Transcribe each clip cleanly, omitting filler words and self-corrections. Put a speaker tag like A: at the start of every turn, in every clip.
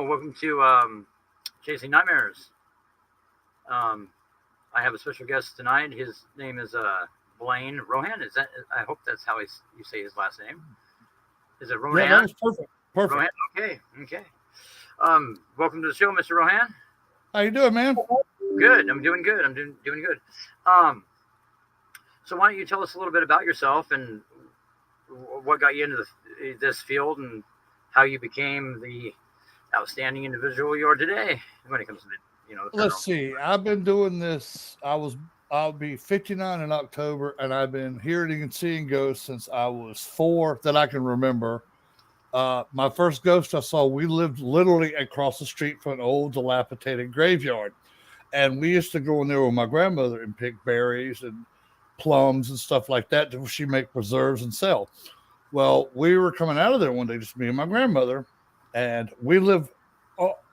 A: Hello, welcome to Chasing Nightmares. I have a special guest tonight. His name is Blaine Rohan. Is that? I hope that's how you say his last name. Is it Rohan?
B: Yeah, that was perfect. Perfect.
A: Rohan? Okay. Welcome to the show, Mr. Rohan.
B: How you doing, man?
A: Good. I'm doing good. I'm doing good. So why don't you tell us a little bit about yourself and what got you into this field and how you became the outstanding individual you are today when it comes to
B: Let's see. I've been doing this. I'll be 59 in October, and I've been hearing and seeing ghosts since I was 4 that I can remember. My first ghost I saw, we lived literally across the street from an old dilapidated graveyard. And we used to go in there with my grandmother and pick berries and plums and stuff like that that she make preserves and sell. Well, we were coming out of there one day, just me and my grandmother, and we live.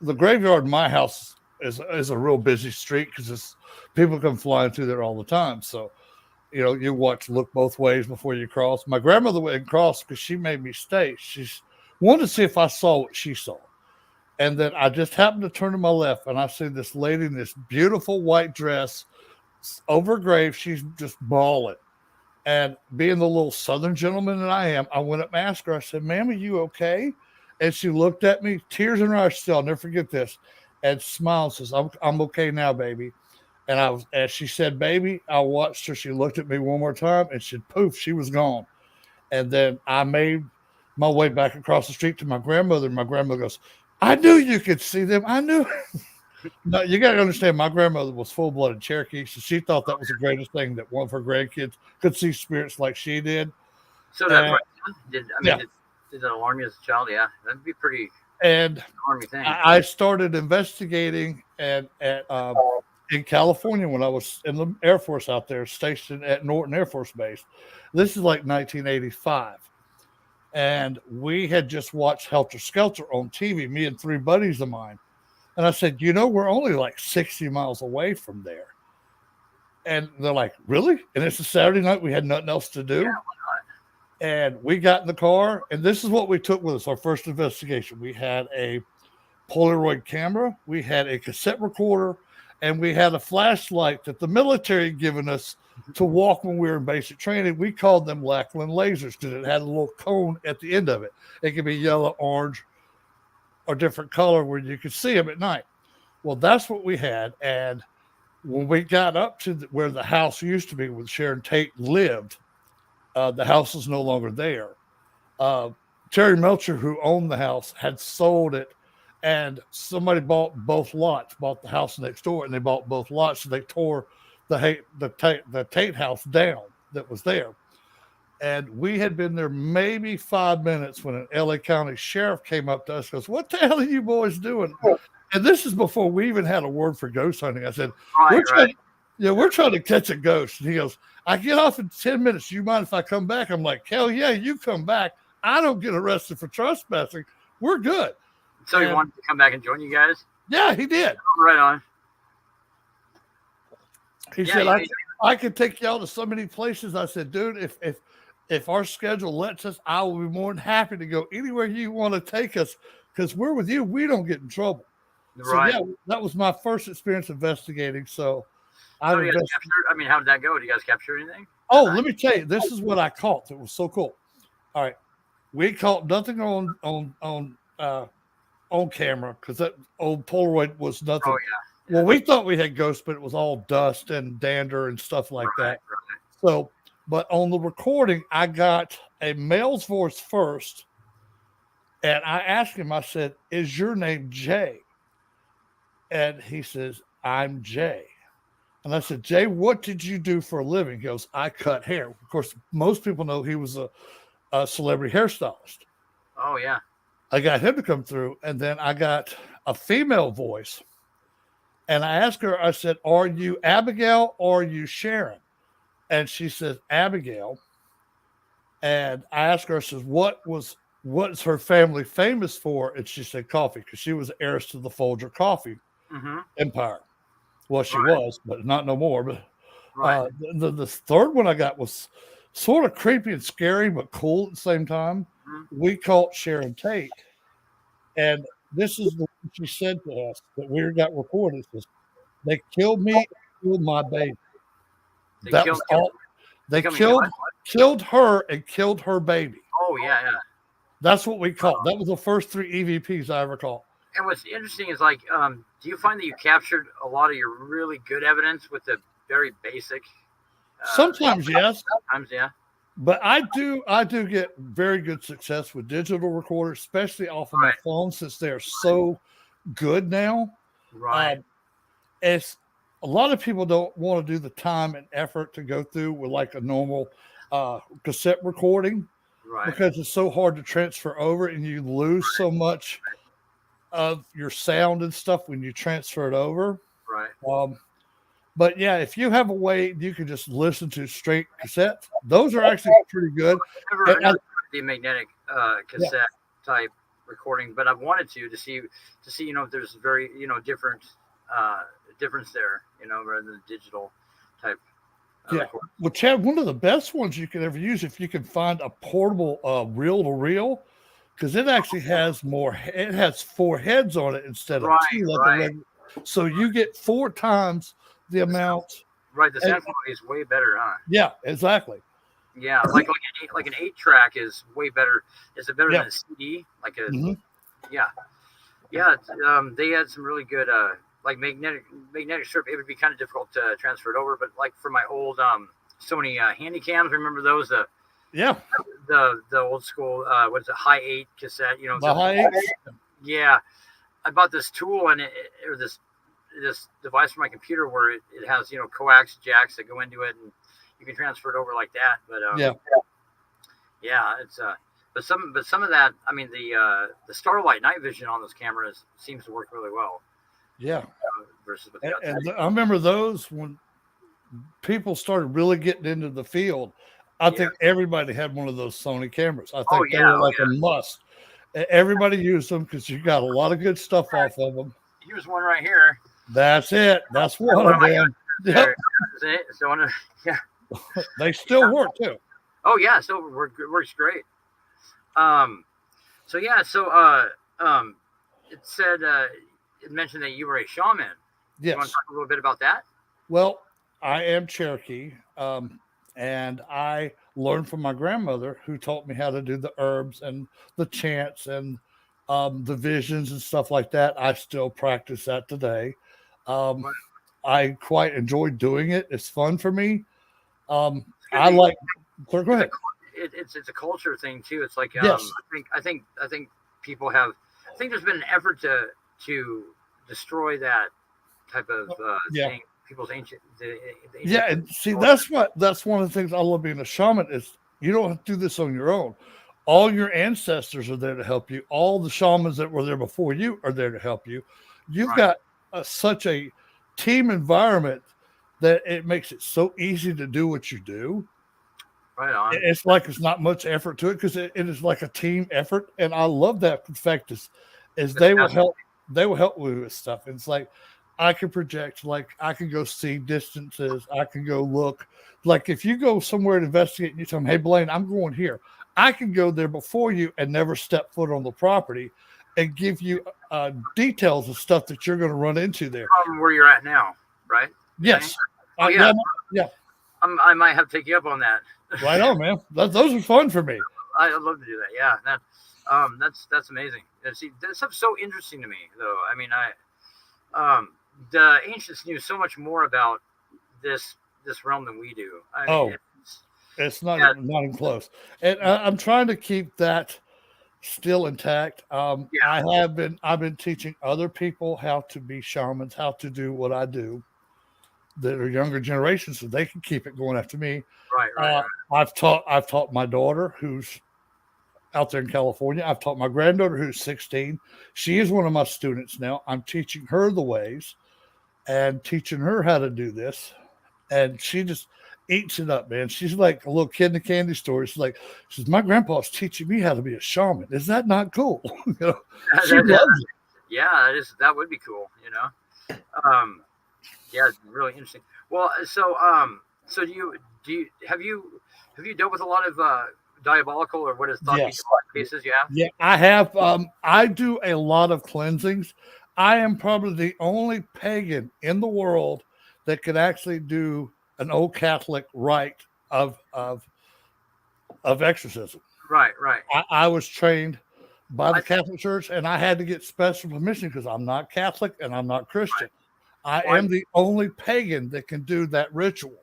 B: The graveyard in my house is a real busy street because people come flying through there all the time. So, you look both ways before you cross. My grandmother went and crossed because she made me stay. She wanted to see if I saw what she saw. And then I just happened to turn to my left, and I see this lady in this beautiful white dress over a grave. She's just bawling. And being the little Southern gentleman that I am, I went up and asked her, I said, "Ma'am, are you okay?" And she looked at me, tears in her eyes still, I'll never forget this, and smiled, says, I'm okay now, baby. And as she said, baby, I watched her. She looked at me one more time, and she was gone. And then I made my way back across the street to my grandmother, and my grandmother goes, "I knew you could see them. I knew." No, you got to understand, my grandmother was full-blooded Cherokee, so she thought that was the greatest thing that one of her grandkids could see spirits like she did.
A: So did that alarm you as a child? Yeah, that'd be pretty alarming thing.
B: I started investigating in California when I was in the Air Force out there, stationed at Norton Air Force Base. This is like 1985. And we had just watched Helter Skelter on TV, me and 3 buddies of mine. And I said, we're only like 60 miles away from there. And they're like, really? And it's a Saturday night. We had nothing else to do.
A: Yeah, why not?
B: And we got in the car. And this is what we took with us, our first investigation. We had a Polaroid camera. We had a cassette recorder. And we had a flashlight that the military had given us to walk when we were in basic training. We called them Lackland lasers because it had a little cone at the end of it. It could be yellow, orange, or different color where you could see them at night. Well, that's what we had. And when we got up to where the house used to be where Sharon Tate lived, the house is no longer there. Terry Melcher, who owned the house, had sold it, and somebody bought both lots, bought the house next door, and they bought both lots. So they tore the Tate house down that was there. And we had been there maybe 5 minutes when an LA County sheriff came up to us and goes, "What the hell are you boys doing?" And this is before we even had a word for ghost hunting. I said, we're trying to catch a ghost. And he goes, "I get off in 10 minutes. Do you mind if I come back?" I'm like, "Hell yeah, you come back. I don't get arrested for trespassing. We're good."
A: So he wanted to come back and join you guys?
B: Yeah, he did.
A: Right on.
B: He said, I could take y'all to so many places. I said, "Dude, if our schedule lets us, I will be more than happy to go anywhere you want to take us because we're with you. We don't get in trouble."
A: Right.
B: So, yeah, that was my first experience investigating. So,
A: how did that go? Did you guys capture anything?
B: Oh, let me tell you, this is what I caught. It was so cool. All right. We caught nothing on camera because that old Polaroid was nothing.
A: Oh, yeah.
B: Well, we thought we had ghosts, but it was all dust and dander and stuff like that.
A: Right.
B: So, but on the recording, I got a male's voice first. And I asked him, I said, "Is your name Jay?" And he says, "I'm Jay." And I said, "Jay, what did you do for a living?" He goes, "I cut hair." Of course, most people know he was a celebrity hairstylist.
A: Oh, yeah.
B: I got him to come through. And then I got a female voice. And I asked her, I said, "Are you Abigail or are you Sharon?" And she says, "Abigail." And I asked her, I says, what's her family famous for? And she said coffee, because she was heiress to the Folger coffee empire. Well, she was, but not no more. But the third one I got was sort of creepy and scary, but cool at the same time. We caught Sharon Tate. And this is the what she said to us that we got recorded. Says, they killed me, killed my baby.
A: They
B: That
A: killed
B: was all. They
A: killed me. What?
B: killed her and killed her baby.
A: Oh yeah, yeah.
B: That's what we caught. That was the first 3 EVPs I ever caught.
A: And what's interesting is like, do you find that you captured a lot of your really good evidence with the very basic?
B: Sometimes yes.
A: Sometimes yeah.
B: But I do get very good success with digital recorders, especially off of my phone, since they're so good now.
A: Right.
B: It's a lot of people don't want to do the time and effort to go through with like a normal cassette recording,
A: Right.
B: because it's so hard to transfer over, and you lose so much of your sound and stuff when you transfer it over.
A: Right.
B: But yeah, if you have a way you can just listen to straight cassettes, those are actually pretty good.
A: I've never the magnetic cassette type recording, but I've wanted to see if there's very different difference there, rather than digital type. Recording.
B: Well, Chad, one of the best ones you can ever use, if you can find a portable reel to reel, because it actually has more. It has 4 heads on it instead of 2. Like so you get 4 times the amount.
A: Right, the sound quality is way better, huh?
B: Yeah, exactly.
A: Yeah, like an 8-track is way better. Is it better than a CD? Like a yeah. They had some really good like magnetic strip. It would be kind of difficult to transfer it over, but like for my old Sony Handycams, remember those? The old school what's it, high 8 cassette?
B: The high 8.
A: Yeah, I bought this tool or this device for my computer where it has coax jacks that go into it, and you can transfer it over like that. But it's but some of that, I mean, the Starlight night vision on those cameras seems to work really well.
B: Yeah.
A: Versus with the
B: and I remember those when people started really getting into the field. I think everybody had one of those Sony cameras. I think they were like a must. Everybody used them because you got a lot of good stuff off of them.
A: Here's one right here.
B: That's it. That's one of them. Yep.
A: So,
B: they still work too.
A: Oh yeah, still works great. It said it mentioned that you were a shaman.
B: Yes.
A: You want to talk a little bit about that?
B: Well, I am Cherokee, and I learned from my grandmother, who taught me how to do the herbs and the chants and the visions and stuff like that. I still practice that today. I quite enjoy doing it. It's fun for me. I like. Go ahead.
A: It's a culture thing too. It's like I think people have. I think there's been an effort to destroy that type of thing. People's ancient.
B: And see, that's one of the things I love being a shaman is you don't have to do this on your own. All your ancestors are there to help you. All the shamans that were there before you are there to help you. You've got such a team environment that it makes it so easy to do what you do.
A: Right on.
B: It's like it's not much effort to it because it is like a team effort, and I love that. In fact, is they will help. They will help me with stuff. It's like I can project. Like I can go see distances. I can go look. Like if you go somewhere to investigate, and you tell them, "Hey, Blaine, I'm going here." I can go there before you and never step foot on the property, and give you details of stuff that you're going to run into there.
A: From where you're at now, right?
B: Yes.
A: Yeah. I might have to take you up on that.
B: Right on, man. Those are fun for me.
A: I'd love to do that. Yeah, that's amazing. See, that stuff's so interesting to me, though. I mean, the ancients knew so much more about this realm than we do.
B: It's not even close. And I'm trying to keep that still intact. I've been teaching other people how to be shamans, how to do what I do, that are younger generations, so they can keep it going after me.
A: Right.
B: I've taught my daughter, who's out there in California. I've taught my granddaughter, who's 16. She is one of my students now. I'm teaching her the ways and teaching her how to do this, and she just eats it up, man. She's like a little kid in the candy store. She's like, my grandpa's teaching me how to be a shaman. Is that not cool? She loves it.
A: Yeah, that would be cool. Yeah, it's really interesting. Well, so have you dealt with a lot of diabolical, or what is thought to be
B: Yes.
A: demonic cases you have?
B: Yeah, I have. I do a lot of cleansings. I am probably the only pagan in the world that could actually do an old Catholic rite of exorcism.
A: Right.
B: I was trained by the
A: I,
B: Catholic Church, and I had to get special permission because I'm not Catholic and I'm not Christian. I
A: well,
B: am the only pagan that can do that ritual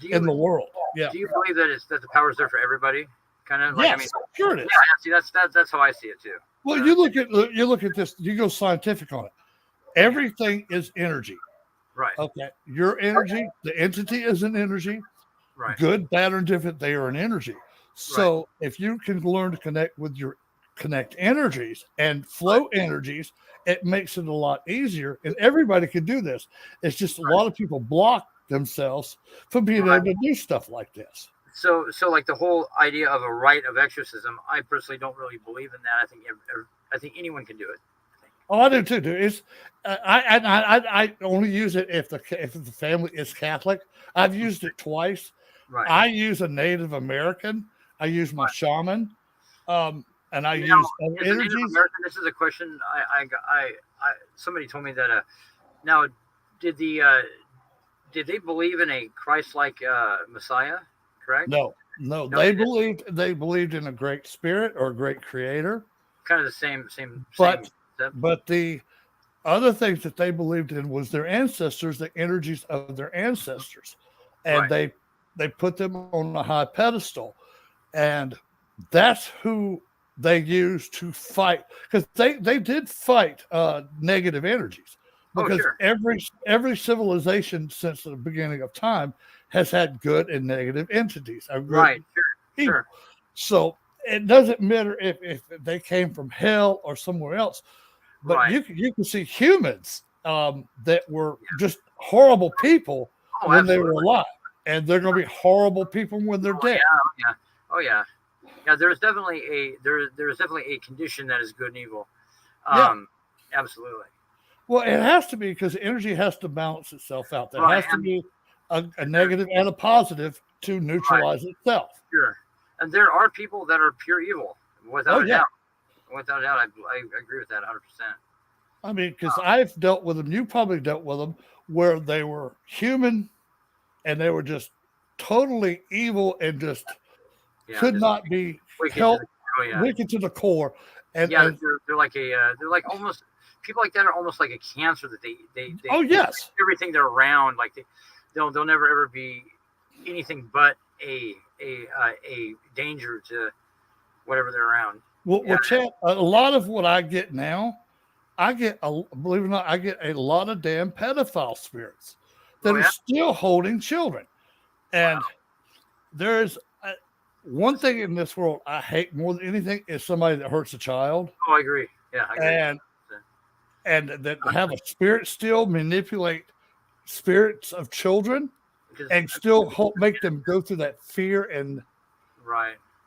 B: in the world. Yeah.
A: Do you believe that the power is there for everybody? Kind of like, I mean,
B: Yes, sure it is.
A: yeah. See, that's how I see it too.
B: Well, you look at this. You go scientific on it. Everything is energy.
A: Right.
B: Okay, your energy, the entity is an energy.
A: Right.
B: Good, bad, or indifferent, they are an energy. So if you can learn to connect energies and flow energies, it makes it a lot easier. And everybody can do this. It's just a lot of people block themselves from being able to do stuff like this.
A: So like the whole idea of a rite of exorcism, I personally don't really believe in that. I think anyone can do it.
B: Oh, I do too, dude. It's I only use it if the family is Catholic. I've used it twice.
A: Right.
B: I use a Native American. I use my shaman, and I use energies.
A: This is a question I somebody told me that. Now, did they believe in a Christ-like Messiah? Correct?
B: No, they believed in a great spirit or a great creator.
A: Kind of the same.
B: But the other things that they believed in was their ancestors, the energies of their ancestors, and they put them on a high pedestal, and that's who they used to fight, because they did fight negative energies, because every civilization since the beginning of time has had good and negative entities. Sure. So it doesn't matter if they came from hell or somewhere else, but you can see humans that were just horrible people when they were alive, and they're going to be horrible people when they're dead.
A: Yeah. There's definitely a condition that is good and evil. Absolutely.
B: Well, it has to be, because energy has to balance itself out. There has to be a negative and a positive to neutralize itself.
A: Sure. And there are people that are pure evil, without a doubt. Without a doubt, I agree with that 100%.
B: I mean, because I've dealt with them. You probably dealt with them where they were human, and they were just totally evil and just could not be helped, wicked to the core. And
A: they're like almost, people like that are almost like a cancer that they everything they're around, like they'll never ever be anything but a danger to whatever they're around.
B: Well, Chad, a lot of what I get now, believe it or not, I get a lot of damn pedophile spirits that are still holding children. And there's one thing in this world I hate more than anything is somebody that hurts a child.
A: Oh, I agree. Yeah, I agree.
B: And that have a spirit still manipulate spirits of children and still make them go through that fear and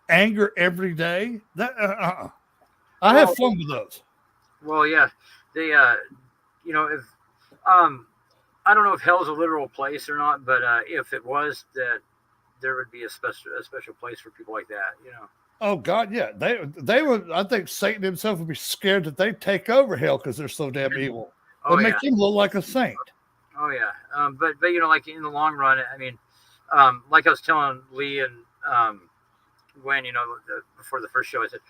B: anger every day. That I have fun with those.
A: Well, yeah, they if I don't know if hell's a literal place or not, but if it was, that there would be a special place for people like that,
B: Oh God, yeah, they would. I think Satan himself would be scared that they take over hell because they're so damn evil. They make him look like a saint.
A: Oh yeah, but like in the long run, I mean, like I was telling Lee and Gwen, before the first show, I said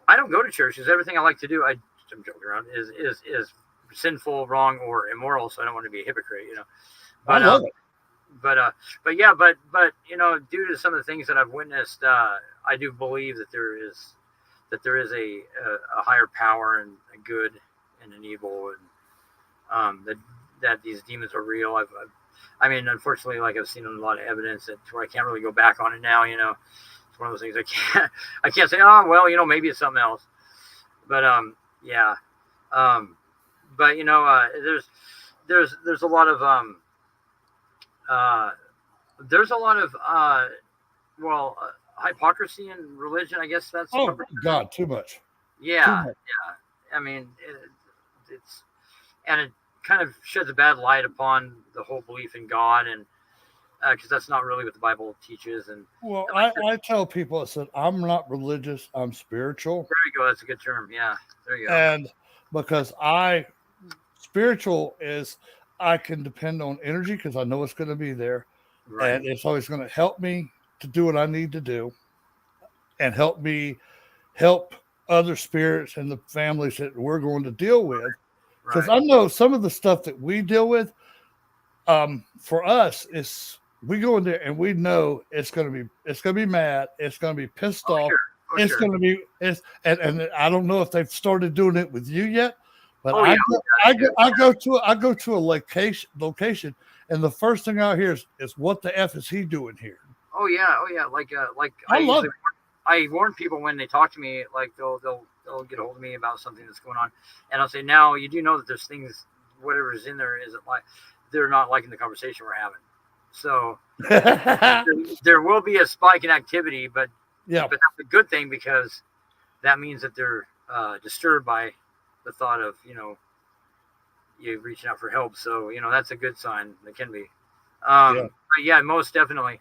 A: I don't go to church because everything I like to do, I'm joking around, is sinful, wrong, or immoral. So I don't want to be a hypocrite, But
B: I love it.
A: But due to some of the things that I've witnessed, I do believe that there is a higher power and a good and an evil, and that these demons are real. I mean, unfortunately, like I've seen a lot of evidence where I can't really go back on it now. It's one of those things I can't say. Oh well, maybe it's something else. But there's a lot of hypocrisy in religion. I guess that's
B: God, too much.
A: Yeah. I mean, it kind of sheds a bad light upon the whole belief in God, and because that's not really what the Bible teaches. And
B: Well,
A: like
B: I tell people, I said, I'm not religious, I'm spiritual.
A: there you go. That's a good term. Yeah, there you go.
B: And because spiritual is, I can depend on energy because I know it's going to be there.
A: Right.
B: And it's always going to help me to do what I need to do and help me help other spirits and the families that we're going to deal with. Because I know some of the stuff that we deal with, for us, is we go in there and we know it's going to be mad, it's going to be pissed off, it's going to be and I don't know if they've started doing it with you yet, but I go to a location, and the first thing I hear is what the F is he doing here?
A: Oh yeah. Like I warn people when they talk to me, like they'll get a hold of me about something that's going on, and I'll say, now you do know that there's things, whatever is in there isn't like, they're not liking the conversation we're having. So there will be a spike in activity, but that's a good thing, because that means that they're disturbed by the thought of, you reaching out for help. So, that's a good sign. It can be. But yeah, most definitely.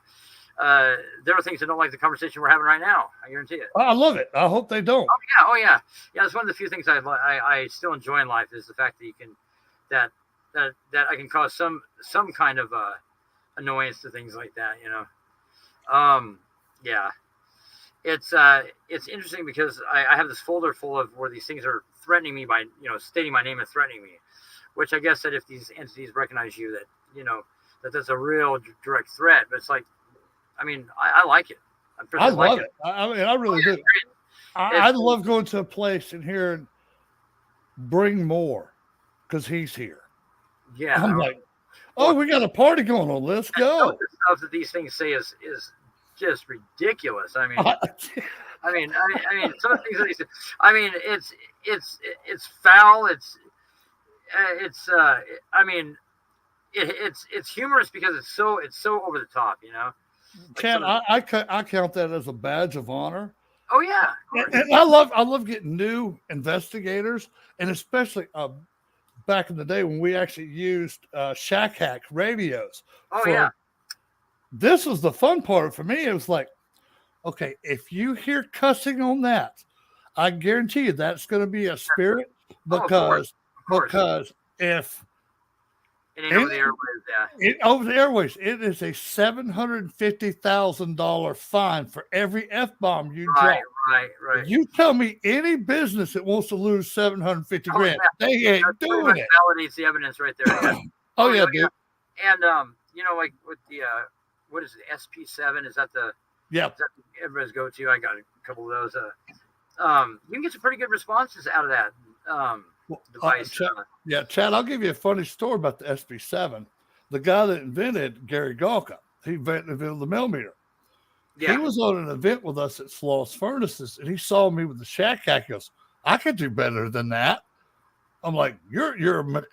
A: There are things that don't like the conversation we're having right now. I guarantee it.
B: I love it. I hope they don't.
A: Oh yeah. It's one of the few things I still enjoy in life, is the fact that you can, that I can cause some kind of annoyance to things like that. Yeah. It's interesting because I have this folder full of where these things are threatening me by, stating my name and threatening me, which I guess that if these entities recognize you, that that's a real direct threat. But it's like, I mean, I like it.
B: I love it. I mean, I really do. I love going to a place and hearing, bring more, because he's here.
A: Yeah.
B: I'm like, we got a party going on. Let's go.
A: Some of the stuff that these things say is just ridiculous. I mean, I mean, some of the things that they say, I mean, it's foul. I mean, it's humorous because it's so over the top,
B: Chad, I count that as a badge of honor.
A: Oh yeah,
B: and I love getting new investigators, and especially back in the day when we actually used shack hack radios.
A: Oh yeah.
B: This was the fun part for me. It was like, okay, if you hear cussing on that, I guarantee you that's going to be a spirit, because if
A: it ain't over the airways,
B: over the airways, it is a $750,000 fine for every F-bomb you drop.
A: Right.
B: If you tell me any business that wants to lose $750 grand, they ain't doing it.
A: Validates the evidence right there.
B: Yeah. Dude.
A: And like with the what is it, SP7? Is that the everybody's go to? I got a couple of those. You can get some pretty good responses out of that device.
B: Chad, I'll give you a funny story about the SP7. The guy that invented Gary Galka, he invented the millimeter. Yeah. He was on an event with us at Sloss Furnaces, and he saw me with the shack hack. He goes, I could do better than that. I'm like, you're an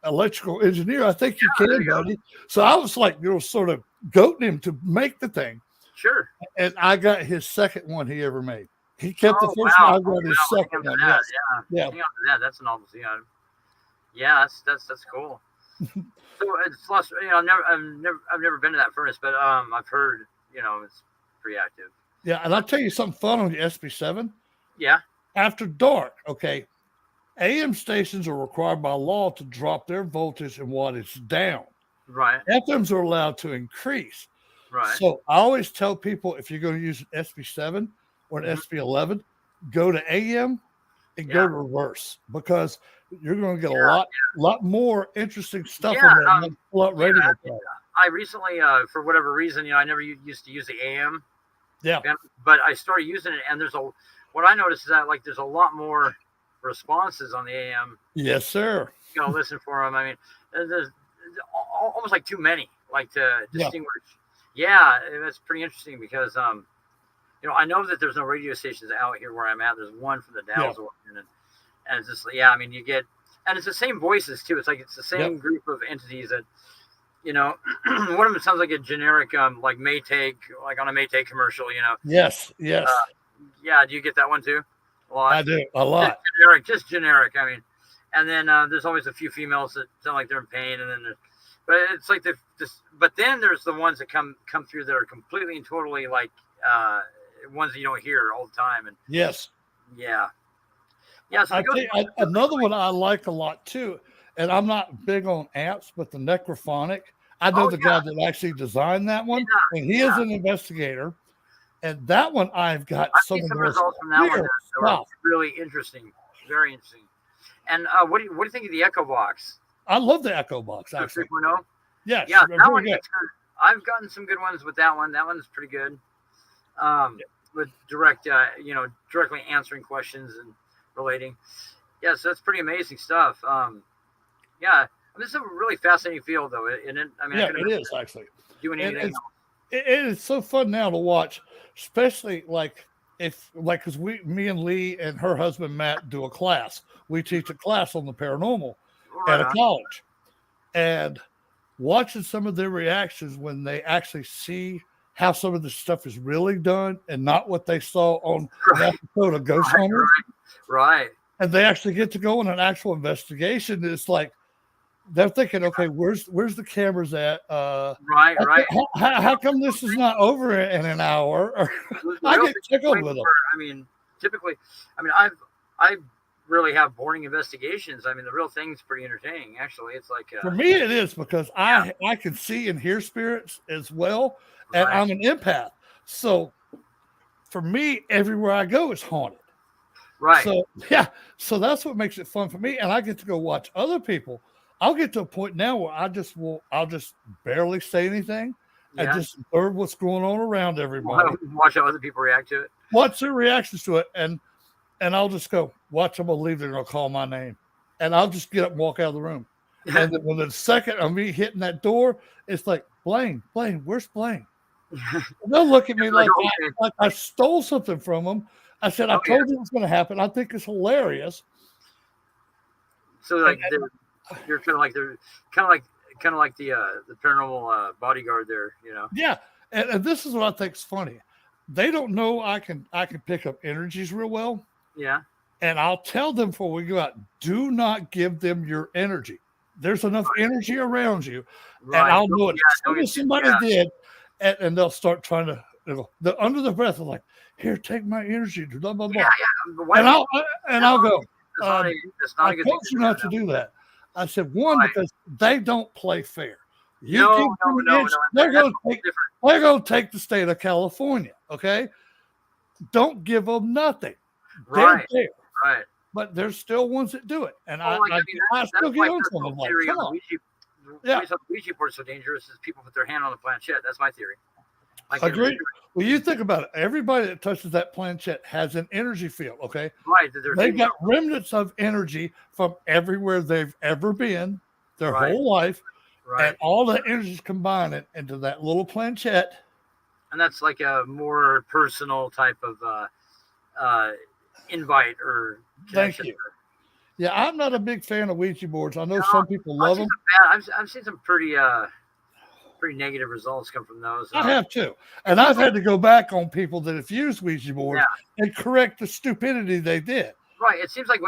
B: electrical engineer. I think you can, buddy. So I was like, sort of goating him to make the thing.
A: Sure.
B: And I got his second one he ever made. He kept the first one. I got his second one.
A: Yeah. Hang on to that. That's an novelty. Yeah, that's cool. So it's lost. I've never been to that furnace, but I've heard it's pretty active.
B: Yeah, and I'll tell you something fun on the SP7.
A: Yeah.
B: After dark, okay, AM stations are required by law to drop their voltage and wattage down.
A: Right.
B: FMs are allowed to increase.
A: Right.
B: So I always tell people, if you're going to use an SP7 or an SP11, go to AM and go to reverse, because you're going to get a lot more interesting stuff on that radio.
A: I recently, for whatever reason, I never used to use the AM.
B: Yeah.
A: But I started using it, and what I noticed is that there's a lot more responses on the AM.
B: Yes, sir.
A: Listen for them. I mean, there's almost too many, to distinguish. Yeah, that's pretty interesting because, I know that there's no radio stations out here where I'm at. There's one from the Dalles, and it's just, I mean, you get, and it's the same voices too. It's the same group of entities that, one of them sounds like a generic, like Maytag, on a Maytag commercial,
B: Yes.
A: Yeah. Do you get that one too?
B: A lot. I do, a lot.
A: Just generic. I mean, and then there's always a few females that sound like they're in pain, and then But it's like but then there's the ones that come through that are completely and totally like ones that you don't hear all the time. And
B: yes,
A: yeah. So
B: another one I like a lot too, and I'm not big on amps, but the necrophonic. I know the guy that actually designed that one, and he is an investigator. And that one I've
A: seen some results from that one that were really interesting, very interesting. And what do you think of the Echo Box?
B: I love the Echo Box actually.
A: 3.0.
B: Yes,
A: yeah, that one. I've gotten some good ones with that one. That one's pretty good. With directly answering questions and relating. Yeah, so that's pretty amazing stuff. Yeah, this is a really fascinating field, though. It
B: is actually
A: doing anything.
B: It is so fun now to watch, especially because me and Lee and her husband Matt do a class. We teach a class on the paranormal at a college, and watching some of their reactions when they actually see how some of the stuff is really done and not what they saw on an episode of Ghost Hunters.
A: Right.
B: And they actually get to go on an actual investigation. It's like they're thinking, okay, where's the cameras at?
A: Right.
B: How come this is not over in an hour? I get tickled with them.
A: I mean, typically, I really have boring investigations. I mean, the real thing's pretty entertaining. Actually, it's like
B: for me, it is because I can see and hear spirits as well, and I'm an empath. So for me, everywhere I go is haunted.
A: Right.
B: So that's what makes it fun for me, and I get to go watch other people. I'll get to a point now where I'll just barely say anything and just observe what's going on around everybody.
A: Watch how other people react to it.
B: Watch their reactions to it, and I'll just go, watch them, I'll leave, they're going to call my name. And I'll just get up and walk out of the room. And then when the second of me hitting that door, it's like, Blaine, where's Blaine? They'll look at me like I stole something from them. I said, I told you it was going to happen. I think it's hilarious.
A: So like you're kind of like the paranormal bodyguard there, you know?
B: Yeah. And this is what I think is funny. They don't know I can pick up energies real well.
A: Yeah.
B: And I'll tell them before we go out, do not give them your energy. There's enough energy around you. Right. And I'll know it. Somebody did. And they'll start trying to, they're under the breath of like, here, take my energy. Blah, blah, blah. Yeah. And I'll go, I told you not to do that. I said, because they don't play fair. They're going to take the state of California, okay? Don't give them nothing.
A: Right.
B: They're there.
A: Right.
B: But there's still ones that do it. And I
A: still get on some of them. Like, come on. The reason the Ouija board is so dangerous is people put their hand on the planchette. That's my theory.
B: Agreed. Well, you think about it. Everybody that touches that planchette has an energy field, okay?
A: Right.
B: They've got remnants of energy from everywhere they've ever been, their whole life, and all the energies combined into that little planchette.
A: And that's like a more personal type of invite or connection.
B: Thank you. Yeah, I'm not a big fan of Ouija boards. I know some people love them.
A: I've seen some pretty negative results come from those.
B: I have too. And I've had to go back on people that have used Ouija boards and correct the stupidity they did.
A: Right. It seems like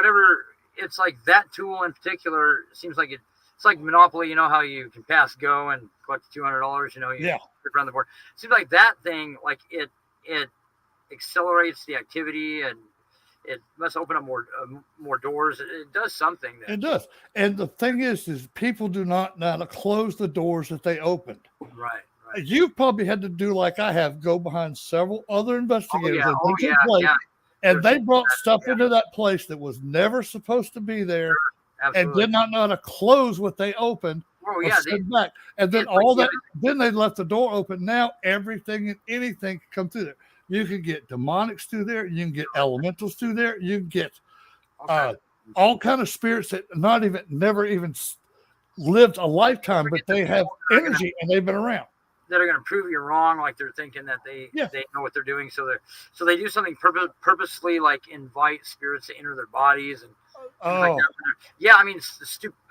A: it's like that tool in particular seems like it's like Monopoly. You know how you can pass go and collect $200, you flip around the board. It seems like that thing, like it accelerates the activity and it must open up more doors. It does something.
B: It does. And the thing is people do not know how to close the doors that they opened.
A: Right.
B: You've probably had to do like I have, go behind several other investigators and they brought stuff into that place that was never supposed to be there and did not know how to close what they opened. Back. And then then they left the door open. Now everything and anything can come through there. You can get demonics through there. You can get elementals through there. You can get all kind of spirits that never even lived a lifetime, but they have energy and they've been around.
A: That are going to prove you wrong, like they're thinking that they know what they're doing. So they do something purposely, like invite spirits to enter their bodies and. Like yeah, I mean,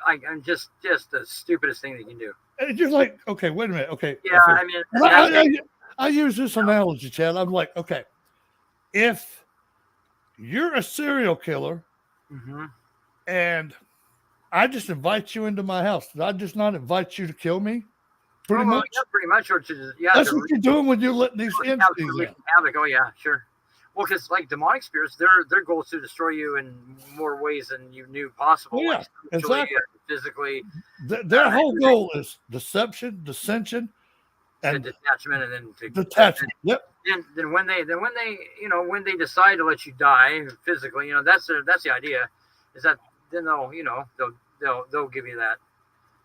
A: I'm just the stupidest thing they can do.
B: And you're like, okay, wait a minute, okay.
A: Yeah, I mean,
B: I use this analogy, Chad. I'm like, okay, if you're a serial killer and I just invite you into my house. Did I just not invite you to kill me? Pretty much.
A: Yeah, pretty much. Or to,
B: That's what you're doing when you're letting these entities in.
A: Havoc. Oh yeah, sure. Well, because like demonic spirits, their goal is to destroy you in more ways than you knew possible.
B: Yeah,
A: like
B: exactly.
A: Physically.
B: Their whole goal is deception, dissension, and
A: detachment, and then
B: detachment. Yep.
A: Then when they when they decide to let you die physically, that's the idea, is that then they'll give you that.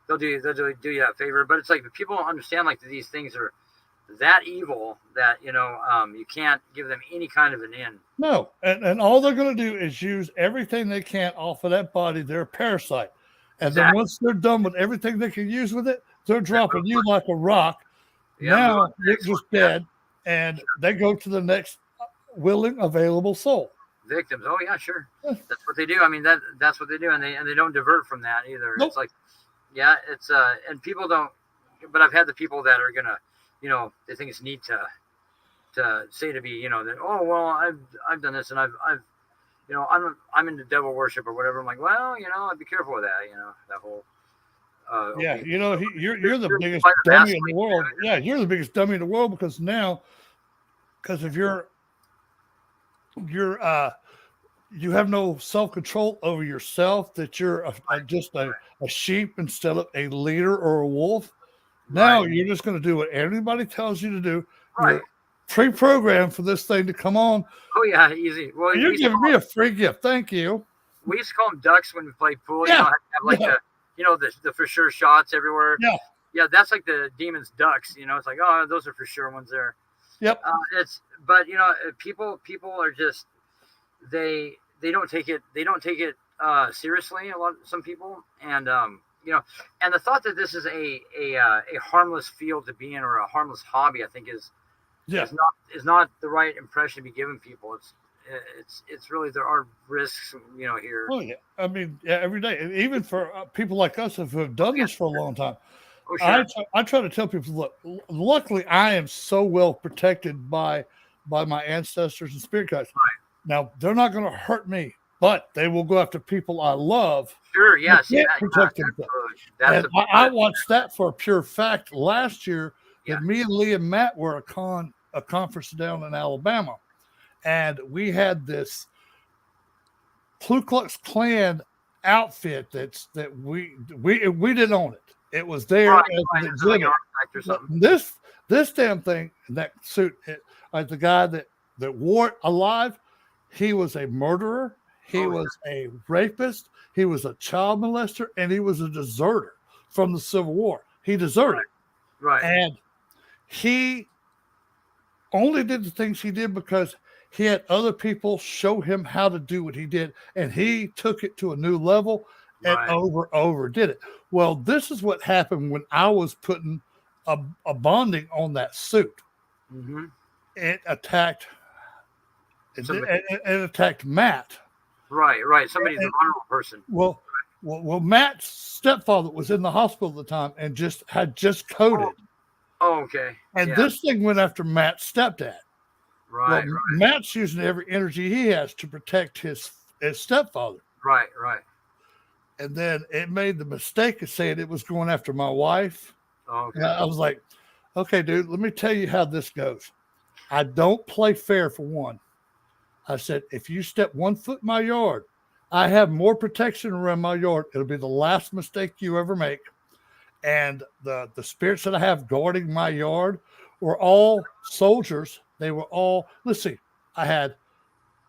A: They'll do you that favor. But it's like people don't understand like these things are that evil that you can't give them any kind of an end.
B: No, and all they're going to do is use everything they can off of that body. They're a parasite, and then once they're done with everything they can use with it, they're dropping you like a rock. Now you're just dead, and they go to the next willing available soul.
A: Victims. Oh yeah, sure. That's what they do. I mean that's what they do, and they don't divert from that either. Nope. It's like, yeah, it's and people don't. But I've had the people that are gonna, they think it's neat to say to me, that, oh well, I've done this, and I've I'm into devil worship or whatever. I'm like, well, I'd be careful with that, that whole.
B: Yeah, you're the biggest dummy in the world. Yeah, you're the biggest dummy in the world because of you have no self-control over yourself, that you're just a sheep instead of a leader or a wolf. Now you're just going to do what everybody tells you to do.
A: Right.
B: You're pre-programmed for this thing to come on.
A: Oh yeah, easy. Well,
B: you're giving me a free gift. Thank you.
A: We used to call them ducks when we played pool. Yeah. The for sure shots everywhere.
B: Yeah.
A: Yeah, that's like the demon's ducks. It's like, oh, those are for sure ones there.
B: Yep.
A: But people are just they don't take it seriously. Some people, and and the thought that this is a harmless field to be in, or a harmless hobby, I think is not the right impression to be giving people. It's really, there are risks, here.
B: Oh yeah, I mean, every day, even for people like us who have done this for a long time.
A: Oh, sure.
B: I try to tell people, look, luckily I am so well protected by my ancestors and spirit guides.
A: Right.
B: Now they're not going to hurt me, but they will go after people I love.
A: Sure, yes.
B: I watched that for a pure fact last year. That me and Lee and Matt were a conference down in Alabama, and we had this Ku Klux Klan outfit that we didn't own it. It was there as an exhibit. This damn thing, that suit, like the guy that wore it alive, he was a murderer, he was a rapist, he was a child molester, and he was a deserter from the Civil War. He deserted.
A: Right.
B: And he only did the things he did because he had other people show him how to do what he did, and he took it to a new level and overdid it. Well, this is what happened when I was putting a bonding on that suit.
A: Mm-hmm.
B: It attacked Matt.
A: Right. Somebody's a vulnerable person.
B: Well, Matt's stepfather was in the hospital at the time and had just coded.
A: Oh, okay.
B: And this thing went after Matt's stepdad.
A: Right.
B: Matt's using every energy he has to protect his stepfather.
A: Right.
B: And then it made the mistake of saying it was going after my wife.
A: Okay.
B: And I was like, okay, dude, let me tell you how this goes. I don't play fair, for one. I said, if you step 1 foot in my yard, I have more protection around my yard. It'll be the last mistake you ever make. And the spirits that I have guarding my yard were all soldiers. They were all, let's see, I had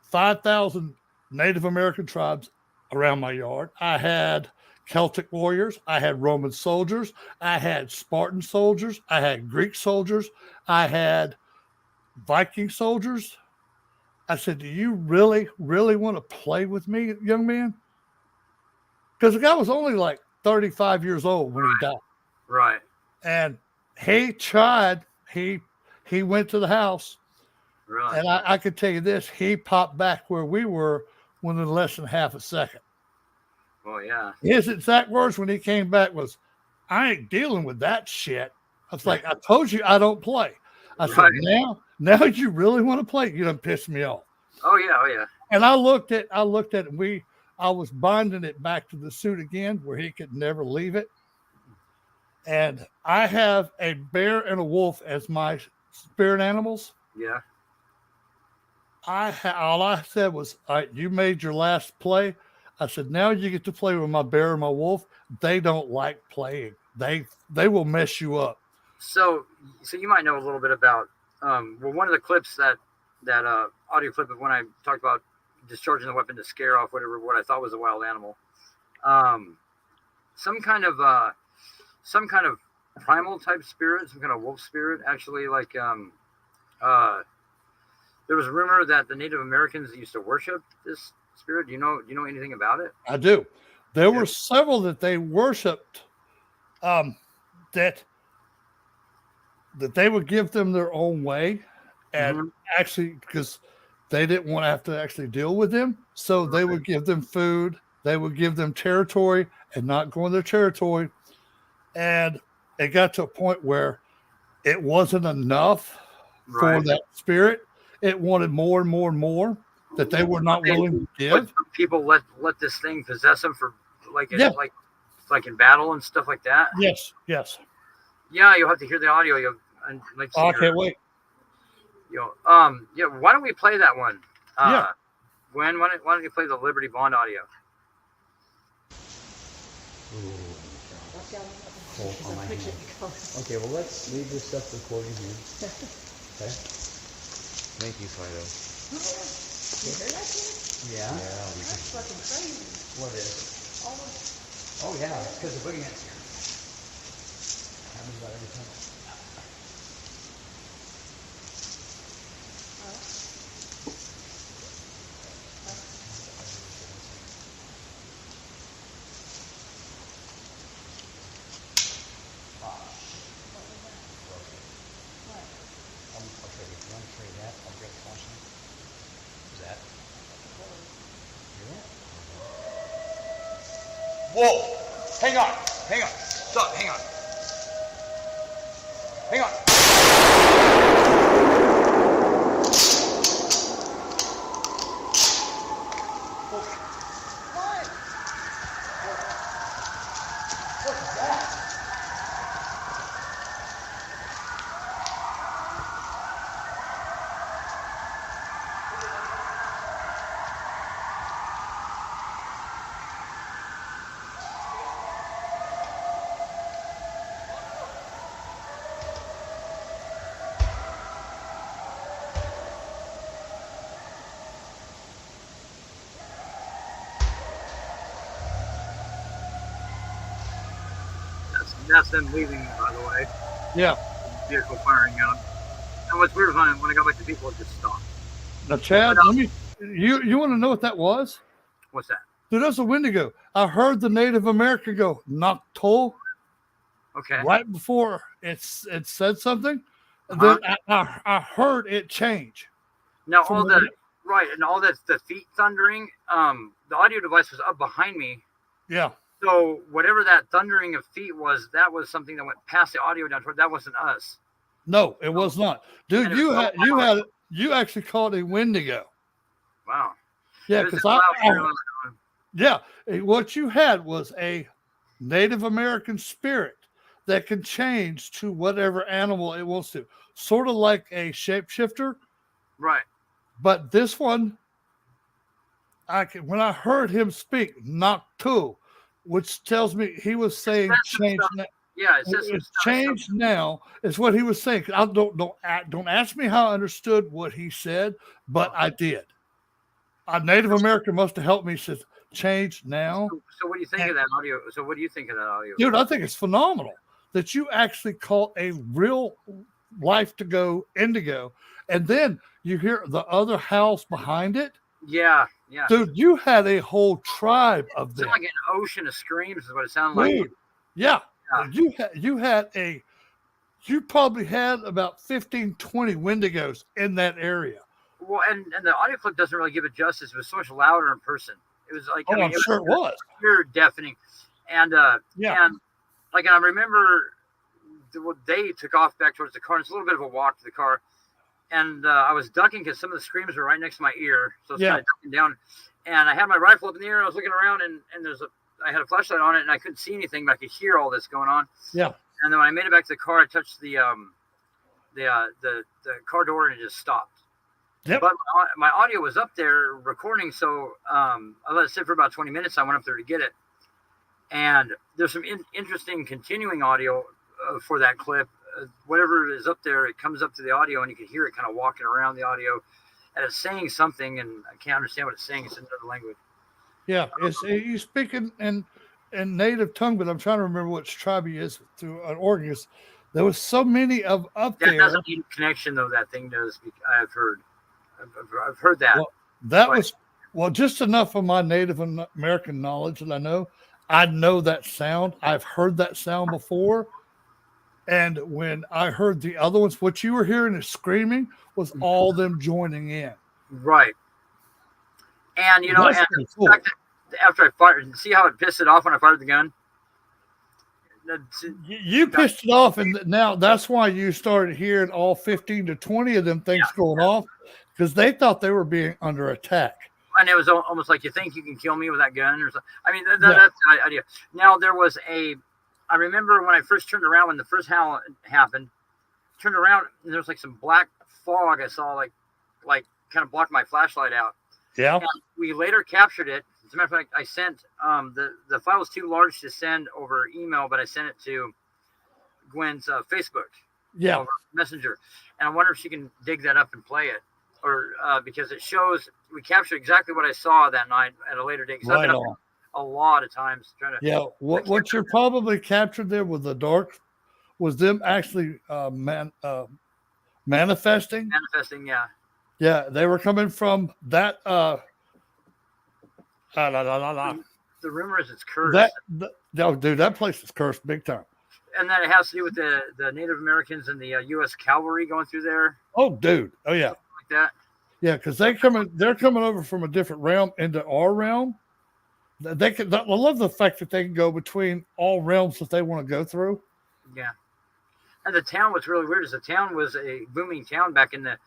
B: 5,000 Native American tribes around my yard. I had Celtic warriors. I had Roman soldiers. I had Spartan soldiers. I had Greek soldiers. I had Viking soldiers. I said, do you really, really want to play with me, young man? Because the guy was only like 35 years old when he died.
A: Right.
B: And he tried, he went to the house.
A: Right.
B: And I could tell you this, he popped back where we were within less than half a second.
A: Oh, yeah.
B: His exact words when he came back was, I ain't dealing with that shit. I was like, I told you I don't play. I said, now you really want to play? You done pissed me off.
A: Oh, yeah.
B: And I looked at it, and I was binding it back to the suit again where he could never leave it. And I have a bear and a wolf as my spirit animals.
A: Yeah.
B: All I said was, all right, you made your last play. I said, now you get to play with my bear and my wolf. They don't like playing. They will mess you up.
A: So you might know a little bit about one of the clips that audio clip of when I talked about discharging the weapon to scare off what I thought was a wild animal. Some kind of primal type spirit, some kind of wolf spirit. Actually, like there was a rumor that the Native Americans used to worship this spirit. Do you know anything about it?
B: I do. There were several that they worshipped. That they would give them their own way, and actually, because they didn't want to have to actually deal with them, so they would give them food. They would give them territory and not go in their territory. And it got to a point where it wasn't enough for that spirit. It wanted more and more and more that they were not willing to give.
A: People let this thing possess them for like in battle and stuff like that.
B: Yes.
A: Yeah, you'll have to hear the audio.
B: I can't wait.
A: Why don't we play that one?
B: Yeah.
A: Why don't you play the Liberty Bond audio?
C: Okay, well, let's leave this stuff recording here. Okay? Thank you, Fido.
D: You heard that shit?
C: Yeah.
D: That's fucking crazy.
C: What is? Oh, yeah, it's because the boogeyman's here. Happens about every time. Whoa! Hang on! Stop, hang on!
A: That's them leaving, by the way.
B: Yeah.
A: Vehicle firing out. And what's weird when I got back to people, it just stopped.
B: Now, Chad, you want to know what that was?
A: What's that?
B: Dude, that's a Wendigo. I heard the Native American go Noctol.
A: Okay.
B: Right before it said something, then I heard it change.
A: Now all that's the feet thundering. The audio device was up behind me.
B: Yeah.
A: So whatever that thundering of feet was, that was something that went past the audio down toward. That wasn't us.
B: No, it was not, dude. You actually called a Wendigo.
A: Wow.
B: Yeah, because what you had was a Native American spirit that can change to whatever animal it wants to, sort of like a shapeshifter.
A: Right.
B: But this one, when I heard him speak, Noctu, which tells me he was saying change now.
A: Yeah, it says
B: it's changed now. Is what he was saying. Don't ask me how I understood what he said, but I did. A Native American must have helped me. Says change now.
A: So what do you think of that audio?
B: Dude? I think it's phenomenal that you actually call a real life to go indigo, and then you hear the other house behind it.
A: Yeah.
B: Dude, you had a whole tribe of them.
A: It's like an ocean of screams is what it sounded like.
B: Yeah. You probably had about 15, 20 Wendigos in that area.
A: Well, and the audio clip doesn't really give it justice. It was so much louder in person. It was like,
B: I'm sure it was.
A: Pure deafening. And I remember they took off back towards the car. It's a little bit of a walk to the car. I was ducking because some of the screams were right next to my ear, so I was
B: Yeah.
A: kind of ducking down. And I had my rifle up in the air. I was looking around, and I had a flashlight on it, and I couldn't see anything, but I could hear all this going on.
B: Yeah.
A: And then when I made it back to the car, I touched the car door, and it just stopped.
B: Yep.
A: But my audio was up there recording, so I let it sit for about 20 minutes. I went up there to get it, and there's some interesting continuing audio for that clip. Whatever is up there, it comes up to the audio, and you can hear it kind of walking around the audio, and it's saying something, and I can't understand what it's saying. It's in another language.
B: Yeah, it's you speaking in native tongue, but I'm trying to remember which tribe he is through an Oregon. There was so many of up
A: That
B: there.
A: doesn't need a connection, though. That thing does. I've heard that.
B: Well, that was just enough of my Native American knowledge that I know that sound. I've heard that sound before. And when I heard the other ones, what you were hearing is screaming was all them joining in.
A: Right. And, you know,
B: That's
A: and
B: pretty cool.
A: after I fired, see how it pissed it off when I fired the gun?
B: You pissed it off, and now that's why you started hearing all 15 to 20 of them things going off, because they thought they were being under attack.
A: And it was almost like, you think you can kill me with that gun or something. I mean, that's the idea. Now, I remember when I first turned around, when the first howl happened, turned around, and there was like some black fog I saw, like kind of blocked my flashlight out.
B: Yeah.
A: And we later captured it. As a matter of fact, I sent the file was too large to send over email, but I sent it to Gwen's Facebook, over Messenger, and I wonder if she can dig that up and play it, or because it shows we captured exactly what I saw that night at a later date. I've been up there a lot of times trying to.
B: Yeah, what you're probably captured there with the dark was them actually manifesting.
A: Manifesting, yeah.
B: Yeah, they were coming from that.
A: The rumor is it's cursed.
B: Dude, that place is cursed big time.
A: And then it has to do with the Native Americans and the U.S. cavalry going through there.
B: Oh, dude. Oh, yeah.
A: Like that.
B: Yeah, because they're coming over from a different realm into our realm. I love the fact that they can go between all realms that they want to go through.
A: Yeah. And the town was really weird. The town was a booming town back in the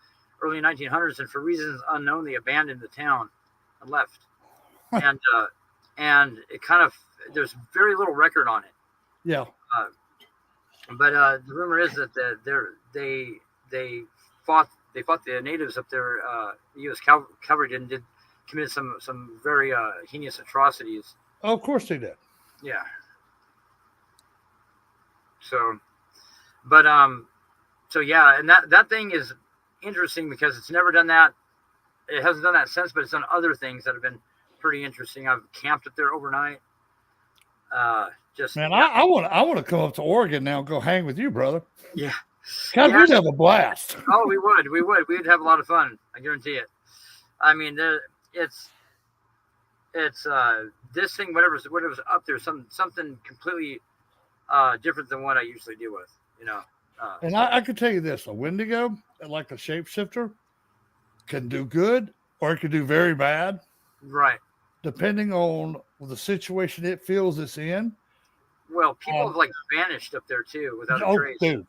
A: early 1900s, and for reasons unknown, they abandoned the town and left. And it kind of, there's very little record on it.
B: Yeah.
A: But the rumor is that they fought the natives up there. The U.S. cavalry did commit some very heinous atrocities.
B: Oh, of course they did.
A: Yeah. So, but so yeah, and that thing is interesting because it's never done that. It hasn't done that since, but it's done other things that have been pretty interesting. I've camped up there overnight. I want to come up to Oregon now and go hang with you, brother.
B: Yeah. God, we'd have a blast.
A: Oh, we would. We'd have a lot of fun. I guarantee it. I mean, it's this thing, whatever's up there, something completely different than what I usually deal with, you know.
B: And I can tell you this: a Wendigo, like a shapeshifter, can do good or it can do very bad.
A: Right.
B: Depending on the situation it feels it's in.
A: Well, people have like vanished up there too without a trace.
B: Dude.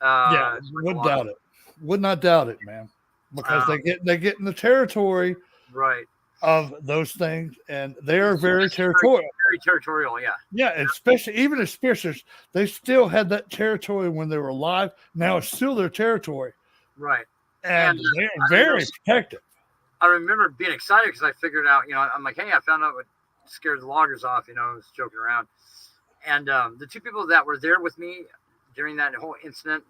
B: Would doubt it. Would not doubt it, man. Because they get in the territory
A: right
B: of those things, and they are very territorial.
A: Very territorial, yeah.
B: Yeah, especially even as spirits, they still had that territory when they were alive. Now it's still their territory.
A: Right.
B: And they're very protective.
A: I remember being excited because I figured out, you know, I'm like, hey, I found out what scared the loggers off, you know, I was joking around. And the two people that were there with me during that whole incident,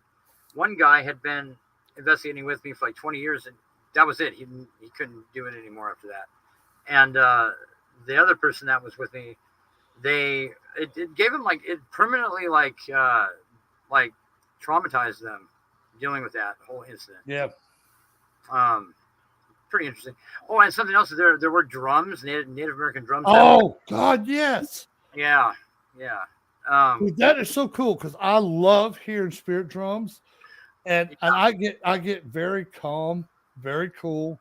A: one guy had been investigating with me for like 20 years, and that was it. He couldn't do it anymore after that. And the other person that was with me, it gave him like, it permanently like traumatized them dealing with that whole incident.
B: Yeah.
A: Pretty interesting. Oh, and something else, there were drums, Native American drums.
B: Oh God, yes.
A: Yeah.
B: Dude, that is so cool because I love hearing spirit drums, and I get very calm, very cool,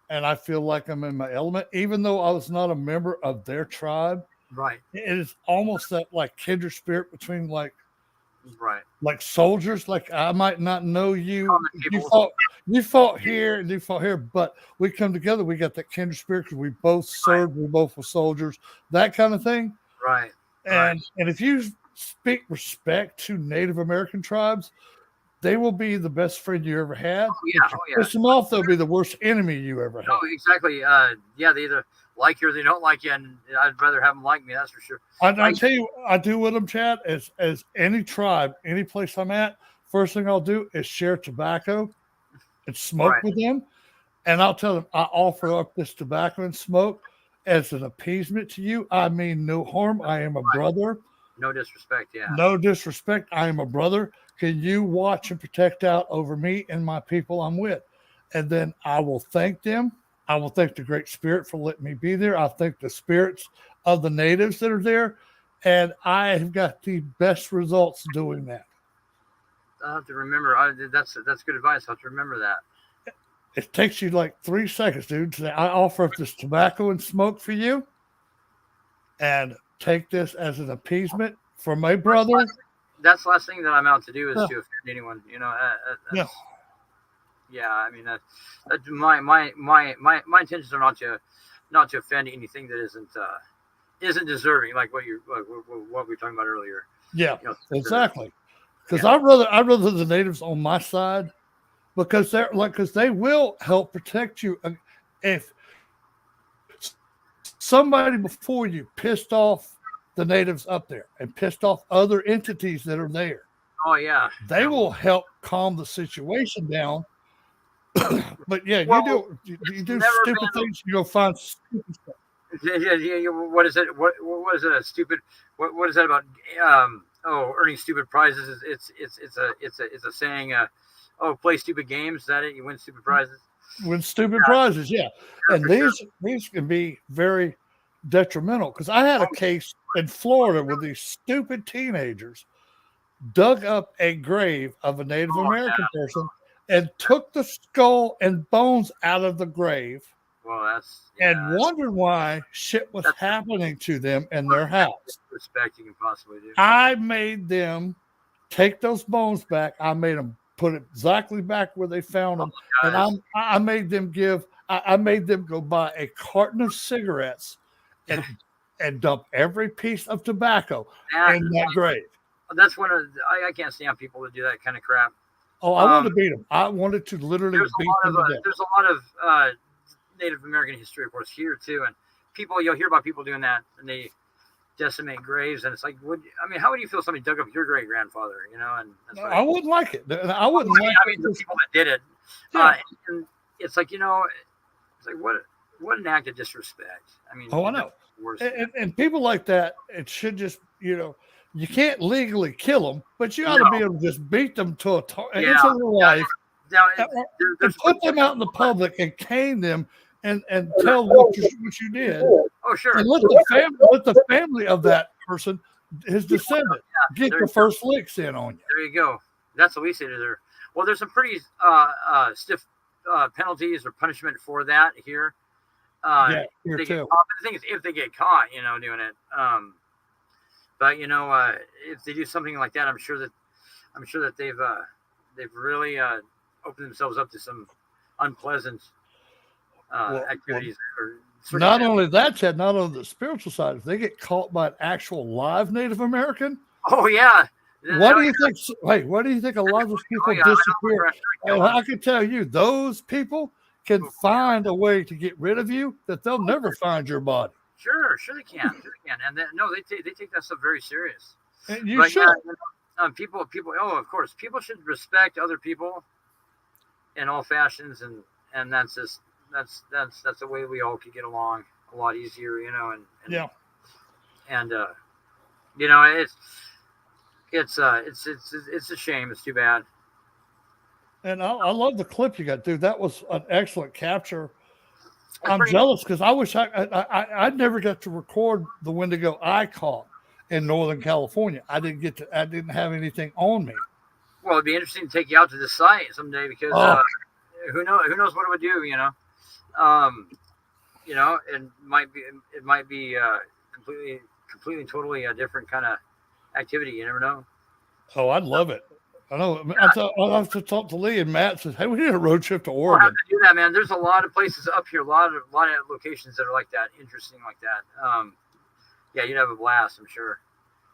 B: and I feel like I'm in my element, even though I was not a member of their tribe.
A: Right.
B: It is almost that like kindred spirit between like
A: Right.
B: Like soldiers. Like I might not know you.
A: Common
B: You
A: people.
B: fought here and you fought here, but we come together. We got that kindred spirit because we both served. We both were soldiers. That kind of thing.
A: Right.
B: And if you speak respect to Native American tribes, they will be the best friend you ever had.
A: Oh, yeah.
B: If you
A: Oh, yeah.
B: piss them off, they'll be the worst enemy you ever had.
A: No, exactly. Yeah, they either like you or they don't like you, and I'd rather have them like me. That's for sure.
B: I tell you, I do with them, Chad. As any tribe, any place I'm at, first thing I'll do is share tobacco and smoke
A: Right.
B: with them, and I'll tell them I offer up this tobacco and smoke as an appeasement to you. I mean no harm. I am a brother.
A: No disrespect. Yeah.
B: No disrespect. I am a brother. Can you watch and protect out over me and my people I'm with? And then I will thank them. I will thank the Great Spirit for letting me be there. I thank the spirits of the natives that are there. And I have got the best results doing that.
A: I'll have to remember. That's good advice. I'll have to remember that.
B: It takes you like 3 seconds, dude, to say, I offer up this tobacco and smoke for you. And take this as an appeasement for my brother.
A: That's the last thing that I'm out to do is to offend anyone. You know.
B: Yeah.
A: Yeah. I mean, that's my intentions are not to offend anything that isn't deserving, like what we were talking about earlier.
B: Yeah,
A: You know,
B: exactly. Because
A: Yeah.
B: I'd rather the natives on my side because they will help protect you. If somebody before you pissed off the natives up there and pissed off other entities that are there,
A: Oh yeah.
B: they will help calm the situation down. But yeah,
A: Well,
B: you
A: it's
B: do
A: never
B: stupid
A: been-
B: things. You go find stupid stuff.
A: Yeah. What is it? What is it? A stupid? What is that about? Earning stupid prizes. It's a saying. Play stupid games. Is that it? You win stupid prizes.
B: With stupid prizes, yeah. And
A: for
B: these can be very detrimental because I had a case in Florida where these stupid teenagers dug up a grave of a Native American person and took the skull and bones out of the grave
A: Well,
B: and wondered why shit was happening to them in their house.
A: Respect you can possibly do.
B: I made them take those bones back. I made them put it exactly back where they found them, and I made them go buy a carton of cigarettes and dump every piece of tobacco in that grave.
A: That's one of I can't stand people that do that kind of crap.
B: Oh, I wanted to beat them. I wanted to literally beat them to death.
A: There's a lot of Native American history, of course, here too, and you'll hear about people doing that, and they decimate graves, and it's like, how would you feel if somebody dug up your great grandfather? You know, and that's
B: I wouldn't like it. I wouldn't like.
A: I mean, the people that did it,
B: Yeah.
A: and it's like it's like what an act of disrespect. I mean,
B: I know.
A: Worse.
B: And people like that, it should just you can't legally kill them, but you ought to be able to just beat them to an end of their life.
A: Now,
B: and put them out in the public and cane them and tell what you did.
A: Oh, sure.
B: And let the family of that person, his descendant, get the first licks in on you.
A: There you go. That's what we say to there. Well, there's some pretty stiff penalties or punishment for that here.
B: Here too.
A: The thing is, if they get caught, doing it. But if they do something like that, I'm sure that they've really opened themselves up to some unpleasant activities.
B: Not only that, Chad, not only the spiritual side, if they get caught by an actual live Native American.
A: Oh yeah.
B: What do you think? Hey, what do you think? A lot of those people disappear. I can tell you, those people can find a way to get rid of you that they'll never find your body.
A: Sure they can. And they take that stuff very serious.
B: And you should.
A: People. Of course, people should respect other people in all fashions, and that's just that's the way we all could get along a lot easier, And it's a shame. It's too bad.
B: And I love the clip you got, dude. That was an excellent capture. I'm jealous because I wish I never got to record the Wendigo I caught in Northern California. I didn't have anything on me.
A: Well, it'd be interesting to take you out to the site someday because who knows what it would do, it might be completely totally a different kind of activity. You never know.
B: Oh, I'd love it. I know. I'll have to talk to Lee, and Matt says, "Hey, we need a road trip to
A: We'll have
B: Oregon."
A: to do that, man. There's a lot of places up here, a lot of locations that are like that, interesting like that. Yeah, you'd have a blast, I'm sure.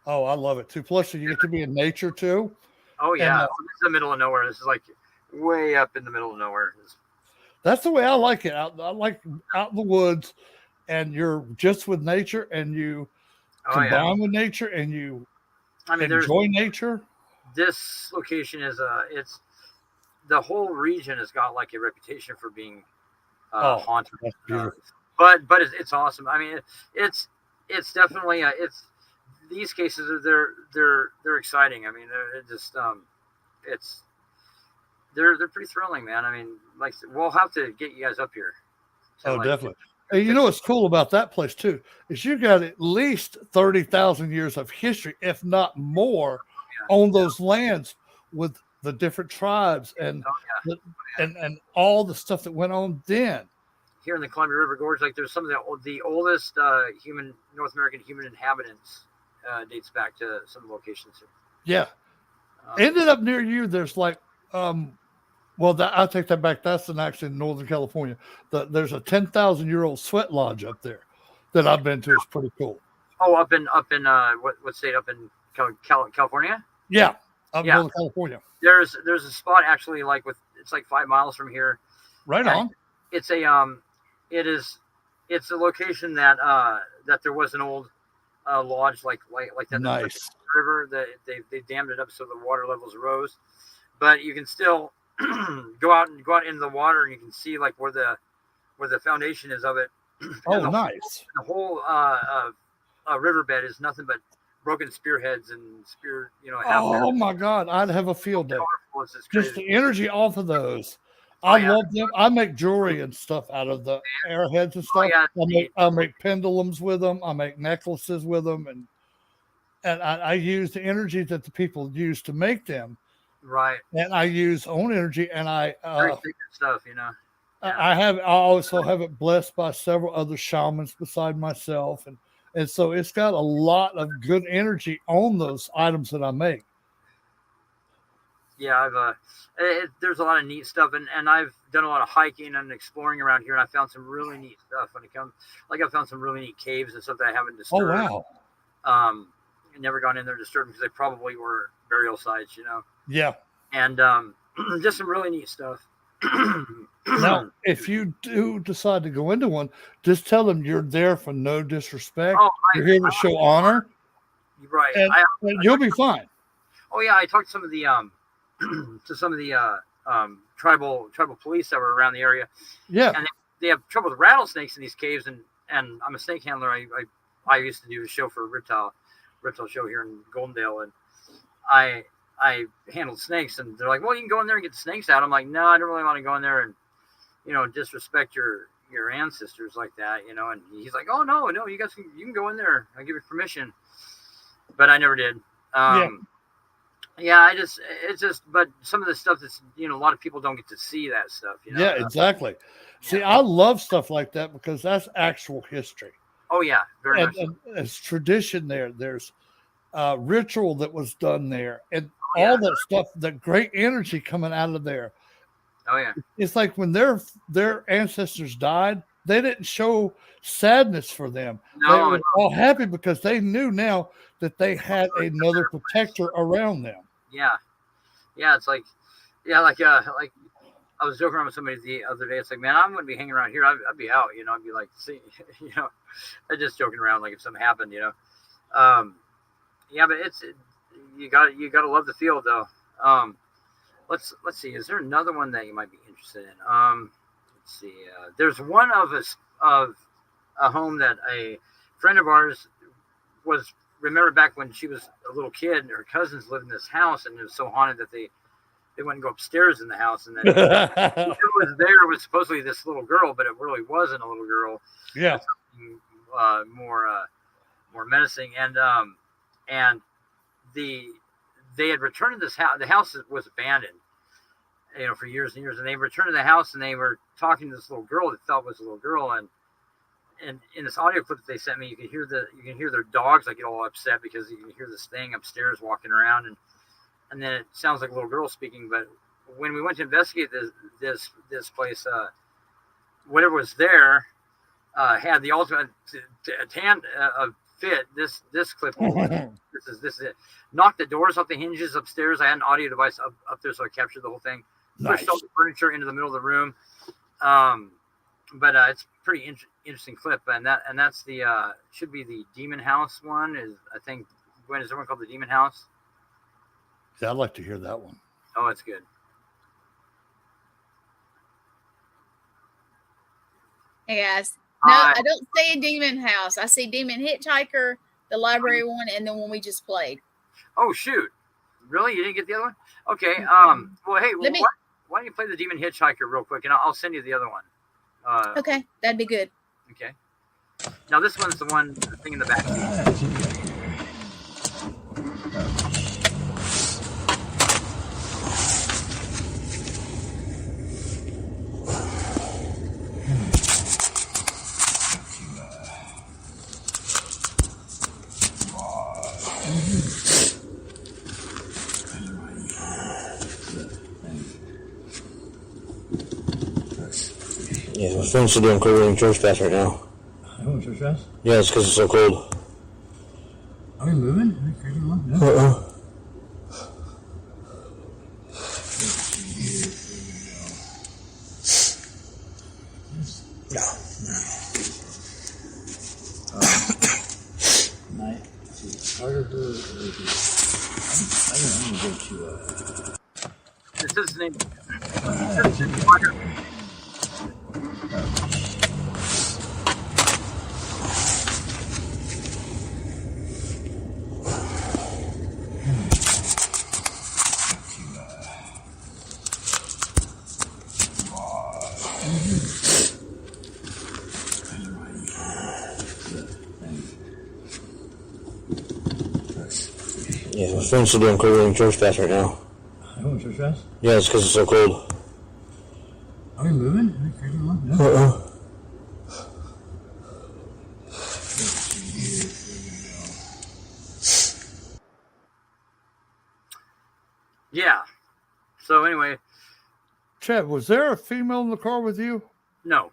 B: Oh, I love it too. Plus, you get to be in nature too.
A: Oh
B: And
A: yeah, this is the middle of nowhere. This is like way up in the middle of nowhere.
B: that's the way I like it. I like out in the woods, and you're just with nature, and you combine with nature, and you enjoy nature.
A: This location is it's the whole region has got like a reputation for being haunted.
B: That's beautiful.
A: But it's awesome. I mean, it's definitely it's these cases are they're exciting. I mean, they're just it's they're pretty thrilling, man. I mean, like we'll have to get you guys up here.
B: So, definitely. And you know what's cool about that place too is you got at least 30,000 years of history, if not more, on those lands with the different tribes and and all the stuff that went on then.
A: Here in the Columbia River Gorge, like there's some of the oldest North American human inhabitants dates back to some locations here.
B: Yeah. Ended up near you, there's like I'll take that back. That's actually in Northern California. There's a 10,000-year-old sweat lodge up there that I've been to. It's pretty cool.
A: Oh, up in what state? Up in California?
B: Yeah, up in Northern California.
A: There's a spot actually it's like 5 miles from here.
B: Right on.
A: It's it's a location that there was an old lodge like that.
B: Nice.
A: River that they dammed it up so the water levels rose, but you can still go out into the water and you can see like where the foundation is of it.
B: Oh, nice.
A: The whole riverbed is nothing but broken spearheads and spear.
B: Oh my God, I'd have a field day. Just the energy off of those. I love them. I make jewelry and stuff out of the arrowheads and stuff. I make pendulums with them. I make necklaces with them, and I use the energy that the people use to make them.
A: Right.
B: And I use own energy, and I
A: stuff,
B: I also have it blessed by several other shamans beside myself, and so it's got a lot of good energy on those items that I make.
A: Yeah, there's a lot of neat stuff, and I've done a lot of hiking and exploring around here, and I found some really neat stuff when it comes. Like I found some really neat caves and stuff that I haven't disturbed.
B: Oh wow!
A: Never gone in there disturbed because they probably were burial sites,
B: Yeah.
A: And just some really neat stuff.
B: Now, if you do decide to go into one, just tell them you're there for no disrespect. You're here to show honor.
A: Right.
B: And you'll be fine.
A: Oh yeah, I talked to some of the tribal police that were around the area.
B: Yeah.
A: And they have trouble with rattlesnakes in these caves, and I'm a snake handler. I used to do a show for a reptile show here in Goldendale, and I handled snakes, and they're like, well, you can go in there and get the snakes out. I'm like, no, I don't really want to go in there and disrespect your ancestors like that, and he's like, oh no, you guys you can go in there, I'll give you permission, but I never did. Yeah, but some of the stuff that's, a lot of people don't get to see that stuff,
B: Yeah, exactly. See, I love stuff like that because that's actual history.
A: Oh yeah, very much.
B: And it's tradition there. There's ritual that was done there, and all that stuff, the great energy coming out of there.
A: Oh yeah.
B: It's like when their ancestors died, they didn't show sadness for them.
A: No,
B: they were all happy because they knew now that they had another protector around them.
A: Yeah. Yeah, it's like I was joking around with somebody the other day. It's like, man, I'm going to be hanging around here. I'd be out, I'd be like, see, I'm just joking around. Like if something happened, yeah, but you got to love the field though. Let's see. Is there another one that you might be interested in? Let's see. There's one of a home that a friend of ours remember back when she was a little kid, and her cousins lived in this house, and it was so haunted that they wouldn't go upstairs in the house, and then it was supposedly this little girl, but it really wasn't a little girl.
B: Yeah.
A: More menacing, and they had returned to this house. The house was abandoned, for years and years, and they returned to the house, and they were talking to this little girl that thought was a little girl, and in this audio clip that they sent me, you can hear their dogs like get all upset because you can hear this thing upstairs walking around, and then it sounds like a little girl speaking. But when we went to investigate this place, whatever was there had the ultimate fit. This clip. This is it. Knocked the doors off the hinges upstairs. I had an audio device up there, so I captured the whole thing.
B: Nice.
A: Pushed all the furniture into the middle of the room. But it's a pretty interesting clip, and that's the should be the Demon House one. Is I think when is everyone called the Demon House?
B: Yeah, I'd like to hear that one.
A: Oh, it's good.
D: Hey guys. No, I don't see a Demon House. I see Demon Hitchhiker, the library one, and the one we just played.
A: Oh shoot! Really? You didn't get the other one? Okay. Well, hey, why don't you play the Demon Hitchhiker real quick, and I'll send you the other one.
D: Okay, that'd be good.
A: Okay. Now this one's the thing in the back seat.
E: Yeah, my phone's still doing cold in church pass right now.
C: You want church pass?
E: Yeah, it's because it's so cold.
C: Are we moving? Are we crazy along? No. Night. Harder to. I'm gonna go to.
A: This is his name.
E: Yeah, my phone's still doing cold in church pass right now.
C: You want church pass?
E: Yeah, it's because it's so cold.
C: Are we moving? Are we crazy along? No.
A: Yeah. So anyway,
B: Chad, was there a female in the car with you?
A: no.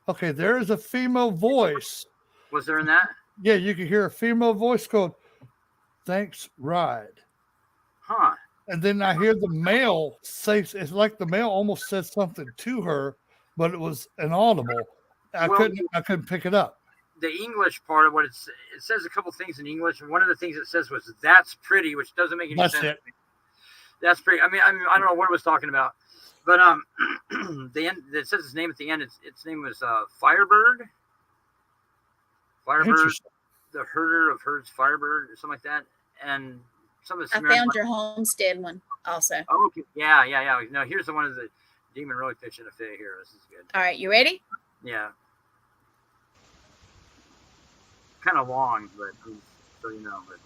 B: Okay, there is a female voice.
A: Was there in that?
B: Yeah, you could hear a female voice called, "Thanks, ride."
A: Huh.
B: And then I hear the male say, it's like the male almost said something to her, but it was inaudible. I couldn't pick it up.
A: The English part of what it says a couple things in English, and one of the things it says was "that's pretty," which doesn't make any
B: That's
A: sense.
B: it.
A: That's pretty. I mean, I don't know what it was talking about, but the end. It says his name at the end. Its name was Firebird. Firebird,
B: Interesting.
A: the herder of herds, Firebird, or something like that. And some of the
D: I found your homestead one also.
A: Oh, okay. Yeah. No, here's the one of the demon really pitching a fit here. This is good.
D: All right, you ready?
A: Yeah. Kind of long, but so you know, but.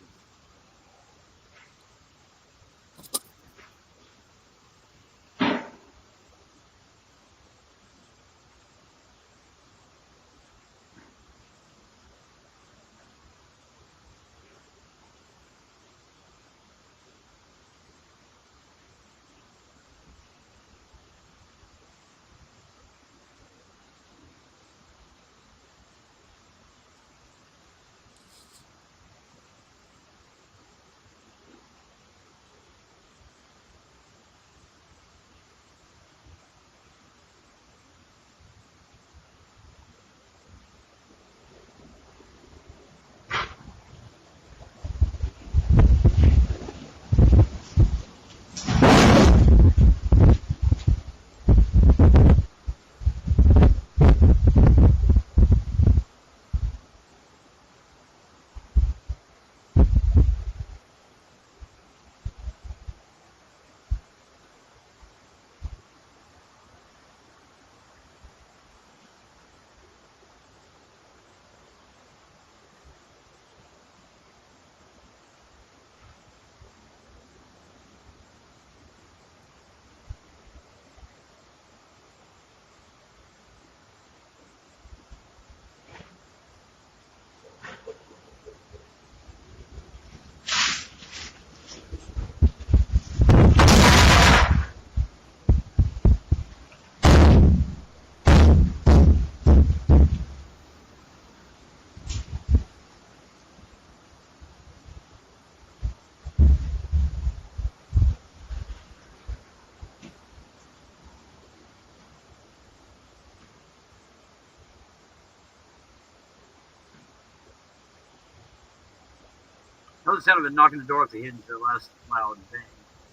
A: was the sound of it knocking the door with the hinge the last loud bang.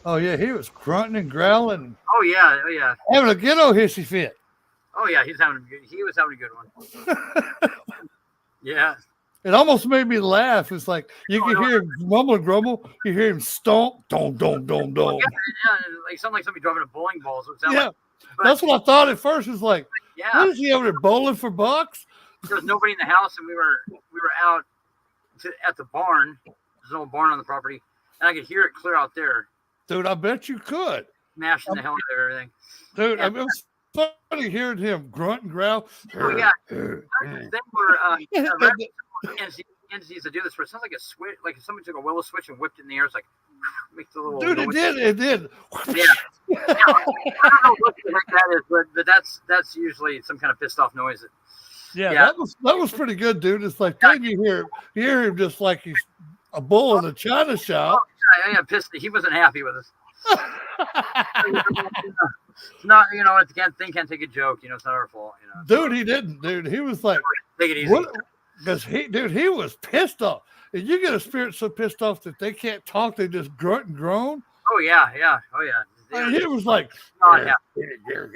B: Oh yeah, he was grunting and growling,
A: Oh yeah, oh yeah,
B: having a ghetto hissy fit.
A: oh yeah. He was having a good one. Yeah.
B: It almost made me laugh. It's like you can
A: no.
B: hear him mumble and grumble. You hear him stomp, dom, dom, dom, dom.
A: Yeah, like something like somebody driving a bowling ball. So it sounded
B: Yeah,
A: like, but,
B: that's what I thought at first. It's like,
A: yeah.
B: what is he over there bowling for bucks?
A: There was nobody in the house, and we were out at the barn. There's an old barn on the property, and I could hear it clear out there.
B: Dude, I bet you could.
A: Mashing the hell out of everything.
B: Dude, I mean, it was funny hearing him grunt and growl.
A: Oh yeah. They were entities that do this where it sounds like a switch, like if somebody took a willow switch and whipped it in the air. It's like makes a little.
B: Dude,
A: noise.
B: it did.
A: Yeah. I don't know what the heck that is, but that's usually some kind of pissed off noise.
B: Yeah,
A: Yeah.
B: that was pretty good, dude. It's like then you hear him just like he's a bull in a china shop.
A: I am pissed. He wasn't happy with us. It's not, can't take a joke. It's not our fault.
B: Dude, he didn't. Dude, he was like,
A: take it easy.
B: Because he was pissed off. And you get a spirit so pissed off that they can't talk, they just grunt and groan.
A: Oh yeah. Oh yeah.
B: And he was like,
A: yeah. And it does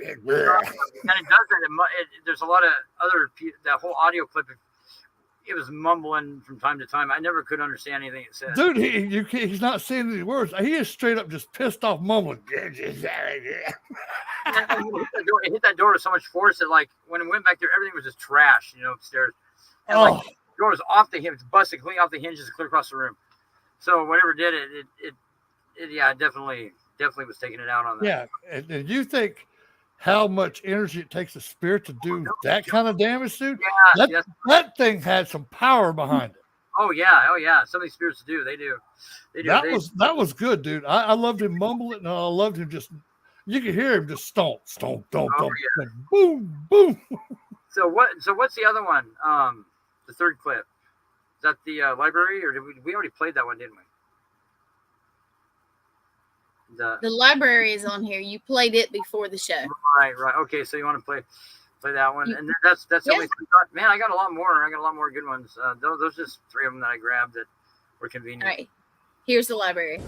A: that. There's a lot of other that whole audio clip. It was mumbling from time to time. I never could understand anything it said.
B: Dude, he's not saying any words. He is straight up just pissed off mumbling.
A: It hit that door with so much force that, like, when it went back there, everything was just trash, upstairs. And like, the door was off the hinge, busted clean off the hinges, clear across the room. So whatever did it definitely was taking it out on that.
B: Yeah, and you think how much energy it takes a spirit to do that kind of damage, dude?
A: Yeah,
B: that thing had some power behind it.
A: Oh yeah. Some of these spirits do. They do.
B: That was good, dude. I loved him mumbling, and I loved him just. You could hear him just stomp, stomp, stomp, stomp,
A: yeah.
B: boom, boom.
A: So what's the other one? The third clip. Is that the library, or did we already played that one, didn't we?
D: The library is on here. You played it before the show.
A: Right. Okay, so you want to play that one, and that's the only thing. Man, I got a lot more. I got a lot more good ones. Those just three of them that I grabbed that were convenient.
D: All right, here's the library.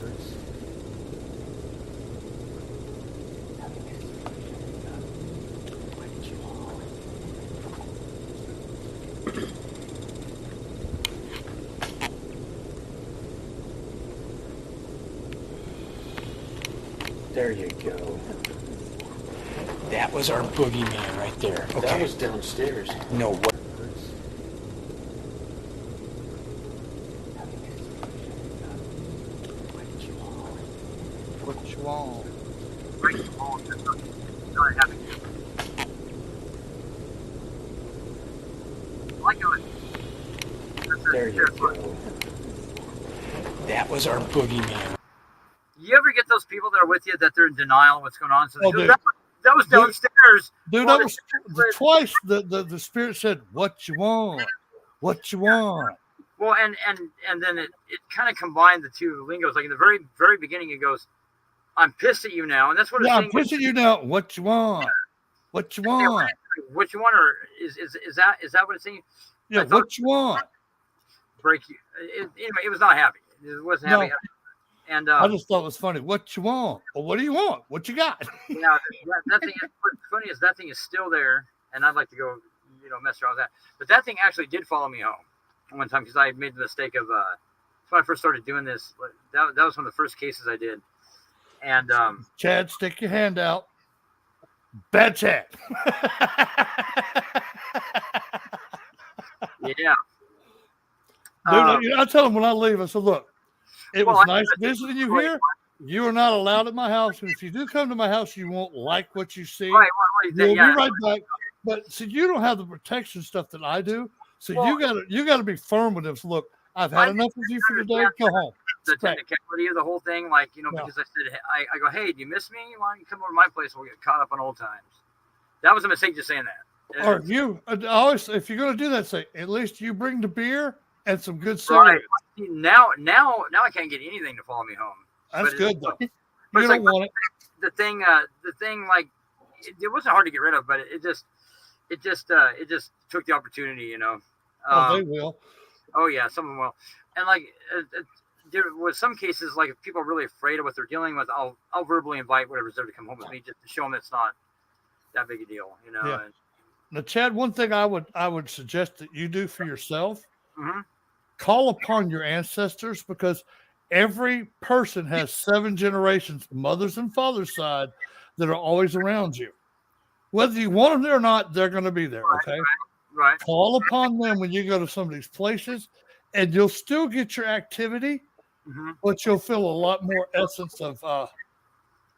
C: There you go. That was our boogeyman right there. Okay.
E: That was downstairs.
C: No, what?
B: What you want?
C: There you go. That was our boogeyman.
A: You ever get those people that are with you that they're in denial of what's going on? So
B: dude.
A: That was downstairs.
B: Dude, that was twice the spirit said, "What you want? What you want?"
A: Well, and then it kind of combined the two lingos. Like in the very, very beginning, it goes, "I'm pissed at you now," and that's what.
B: Yeah, I'm pissed at you now. What you want? What you want?
A: What you want, or is that what it's saying?
B: Yeah, what you want?
A: Break you. Anyway, it was not happy. It wasn't happy.
B: No.
A: And
B: I just thought it was funny. What you want? Well, what do you want? What you got?
A: Yeah, that thing. What's funny is that thing is still there, and I'd like to go, mess around with that. But that thing actually did follow me home one time because I made the mistake of. That's when I first started doing this. That was one of the first cases I did. And
B: Chad, stick your hand out. Bad Chad.
A: Yeah.
B: Dude, I tell him when I leave, I said, look, it was nice visiting you here. You are not allowed at my house. And if you do come to my house, you won't like what you see.
A: Right,
B: You'll be right back. But see, you don't have the protection stuff that I do. So you gotta be firm with this. Look, I've had enough of you for today. Go home.
A: The technicality of the whole thing, because I said, I go, hey, do you miss me? Why don't you come over to my place? We'll get caught up on old times. That was a mistake just saying that.
B: Or always, if you're going to do that, say, at least you bring the beer and some good cigarettes.
A: Right. Now I can't get anything to follow me home.
B: That's good though. You
A: don't
B: want it.
A: The thing, like, it wasn't hard to get rid of, but it just took the opportunity,
B: They will.
A: Oh yeah, some of them will. And like with some cases, like if people are really afraid of what they're dealing with, I'll verbally invite whatever's there to come home with me just to show them it's not that big a deal, you know.
B: Yeah.
A: And,
B: Now, Chad, one thing I would suggest that you do for yourself,
A: mm-hmm.
B: call upon your ancestors, because every person has 7 generations, mothers and fathers side, that are always around you. Whether you want them there or not, they're going to be there. Okay.
A: Right.
B: Call upon them when you go to some of these places, and you'll still get your activity,
A: Mm-hmm.
B: but you'll feel a lot more essence of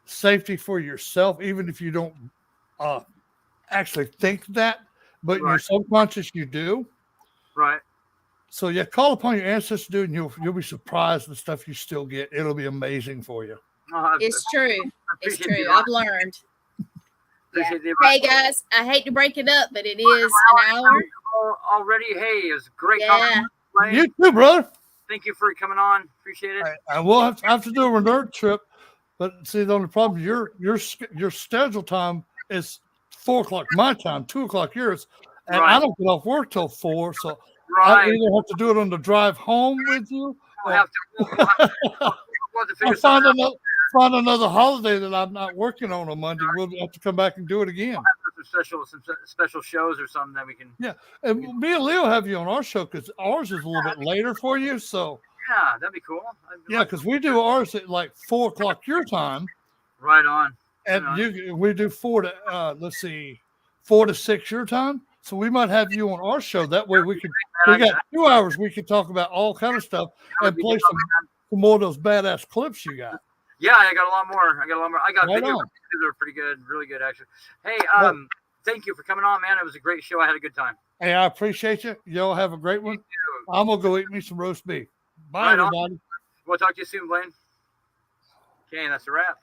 B: safety for yourself, even if you don't actually think that, but
A: Right.
B: your subconscious you do.
A: Right.
B: So yeah, call upon your ancestors, dude, and you'll be surprised the stuff you still get. It'll be amazing for you.
D: It's true. It's
A: appreciate
D: true.
A: the
D: I've learned. Yeah.
A: Appreciate the
D: Hey guys, I hate to break it up, but it is an hour.
A: already. Hey, it was a great
D: Yeah.
A: conversation, Blaine.
B: You too, brother.
A: Thank you for coming on. Appreciate it.
B: I will have to do a return trip, but see, the only problem, your schedule time is 4 o'clock my time, 2 o'clock yours, and
A: Right.
B: I don't get off work till 4, so I
A: Right.
B: either have to do it on the drive home with you,
A: We'll
B: or
A: have to figure
B: I'll
A: something out.
B: find another holiday that I'm not working on Monday. We'll have to come back and do it again.
A: Some special shows or something that we can.
B: Yeah, and me and Leo have you on our show because ours is a little bit later for you. So
A: Yeah, that'd be cool.
B: yeah, because we do ours at like 4 o'clock your time,
A: Right on.
B: and we do 4 to 6 your time. So we might have you on our show. That way we got 2 hours. We could talk about all kind of stuff and play some more of those badass clips you got.
A: Yeah, I got a lot more. I got
B: Right
A: videos
B: on.
A: that are pretty good, really good actually. Hey, thank you for coming on, man. It was a great show. I had a good time.
B: Hey, I appreciate you. Y'all have a great one. I'm gonna go eat me some roast beef. Bye,
A: Right on.
B: everybody.
A: We'll talk to you soon, Blaine. Okay, that's a wrap.